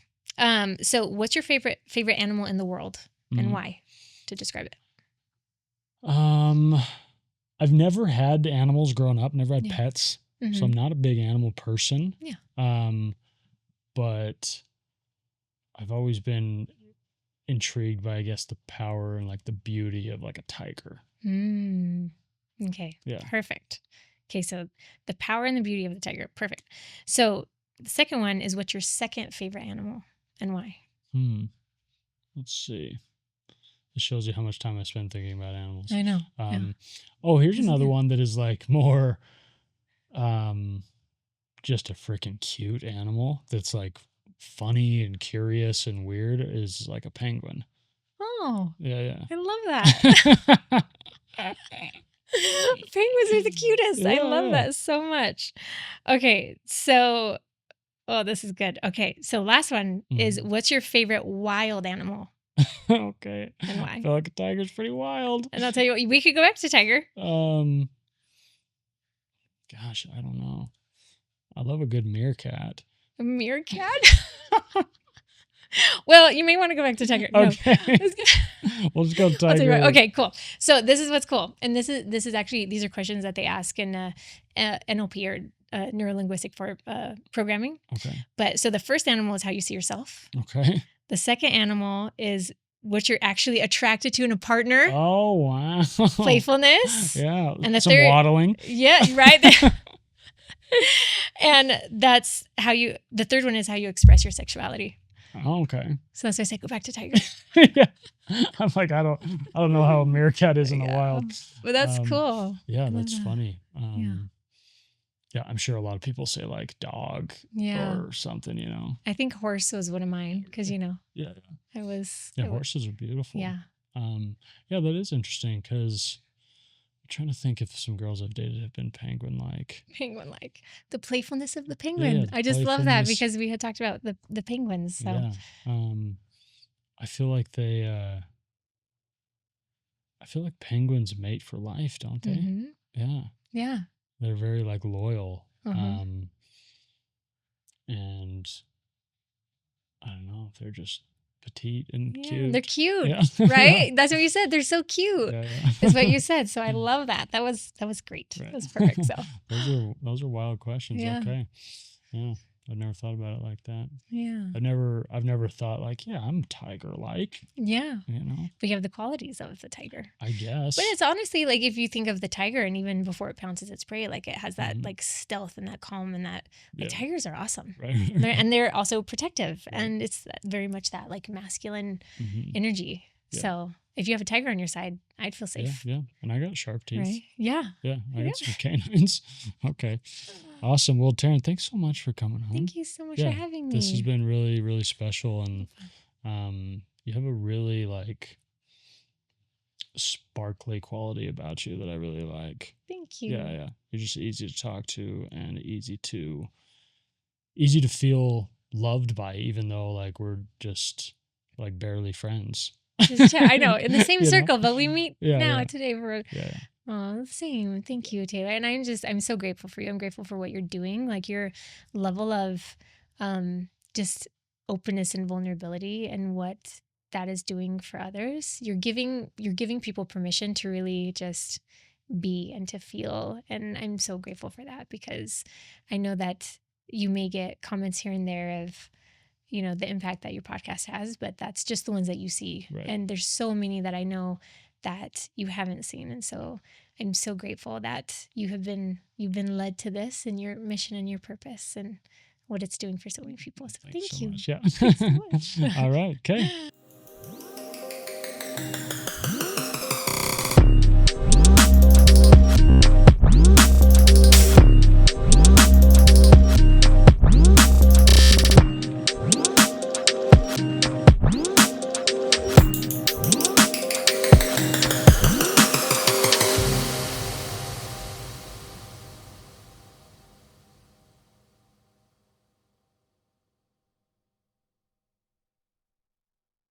So what's your favorite animal in the world and why, to describe it? I've never had animals growing up, never had pets, so I'm not a big animal person. Yeah. But I've always been intrigued by, I guess, the power and like the beauty of like a tiger. Okay. Yeah. Perfect. Okay. So the power and the beauty of the tiger. Perfect. So the second one is, what's your second favorite animal and why? Let's see. It shows you how much time I spend thinking about animals. I know. Oh, here's another one that is like more just a freaking cute animal that's like funny and curious and weird is like a penguin. Oh. Yeah. I love that. Penguins are the cutest. I love that so much. Okay, so this is good. Okay, so last one is, what's your favorite wild animal? Okay. And why? I feel like a tiger's pretty wild. And I'll tell you what, we could go back to tiger. Gosh, I don't know. I love a good meerkat. A meerkat? Well, you may want to go back to tiger. Okay. No. We'll just go to tiger. I'll tell you what. Okay, cool. So this is what's cool. And this is actually, these are questions that they ask in NLP or neuro-linguistic for programming. Okay. But so the first animal is how you see yourself. Okay. The second animal is what you're actually attracted to in a partner. Oh, wow. Playfulness. Yeah. And the some third, waddling. Yeah, right. And that's how the third one is how you express your sexuality. Oh, okay. So that's why I say go back to tiger. Yeah. I'm like, I don't know how a meerkat is in the wild. But that's cool. Yeah, that's funny. Yeah, I'm sure a lot of people say like dog or something, you know. I think horse was one of mine because, you know. Yeah. I was. Yeah, horses are beautiful. Yeah. Yeah, that is interesting because I'm trying to think if some girls I've dated have been penguin-like. Penguin-like. The playfulness of the penguin. Yeah, I just love that because we had talked about the penguins. So. Yeah. I feel like penguins mate for life, don't they? Mm-hmm. Yeah. Yeah. They're very like loyal. Uh-huh. And I don't know, they're just petite and cute. They're cute, right? Yeah. That's what you said. They're so cute. Yeah. Is what you said. So I love that. That was great. Right. That was perfect. So those are wild questions. Yeah. Okay. Yeah. I've never thought about it like that. Yeah. I've never thought like, yeah, I'm tiger-like. Yeah. You know? We have the qualities of the tiger. I guess. But it's honestly like if you think of the tiger and even before it pounces its prey, like it has that like stealth and that calm and that tigers are awesome. Right. And they're also protective. Right. And it's very much that like masculine energy. Yeah. So if you have a tiger on your side, I'd feel safe. Yeah. And I got sharp teeth. Right? Yeah. Yeah. I got some canines. Okay. Awesome. Well, Terrin, thanks so much for coming on. Thank you so much for having me. This has been really, really special. And you have a really like sparkly quality about you that I really like. Thank you. Yeah. You're just easy to talk to and easy to feel loved by, even though like we're just like barely friends. I know, in the same circle, but we meet today for same. Thank you, Taylor. And I'm so grateful for you. I'm grateful for what you're doing. Like your level of just openness and vulnerability and what that is doing for others. You're giving people permission to really just be and to feel. And I'm so grateful for that because I know that you may get comments here and there of, you know, the impact that your podcast has, but that's just the ones that you see. Right. And there's so many that I know that you haven't seen. And so I'm so grateful that you've been led to this and your mission and your purpose and what it's doing for so many people. So thank you. So much. Yeah. Thanks so much. All right. Okay.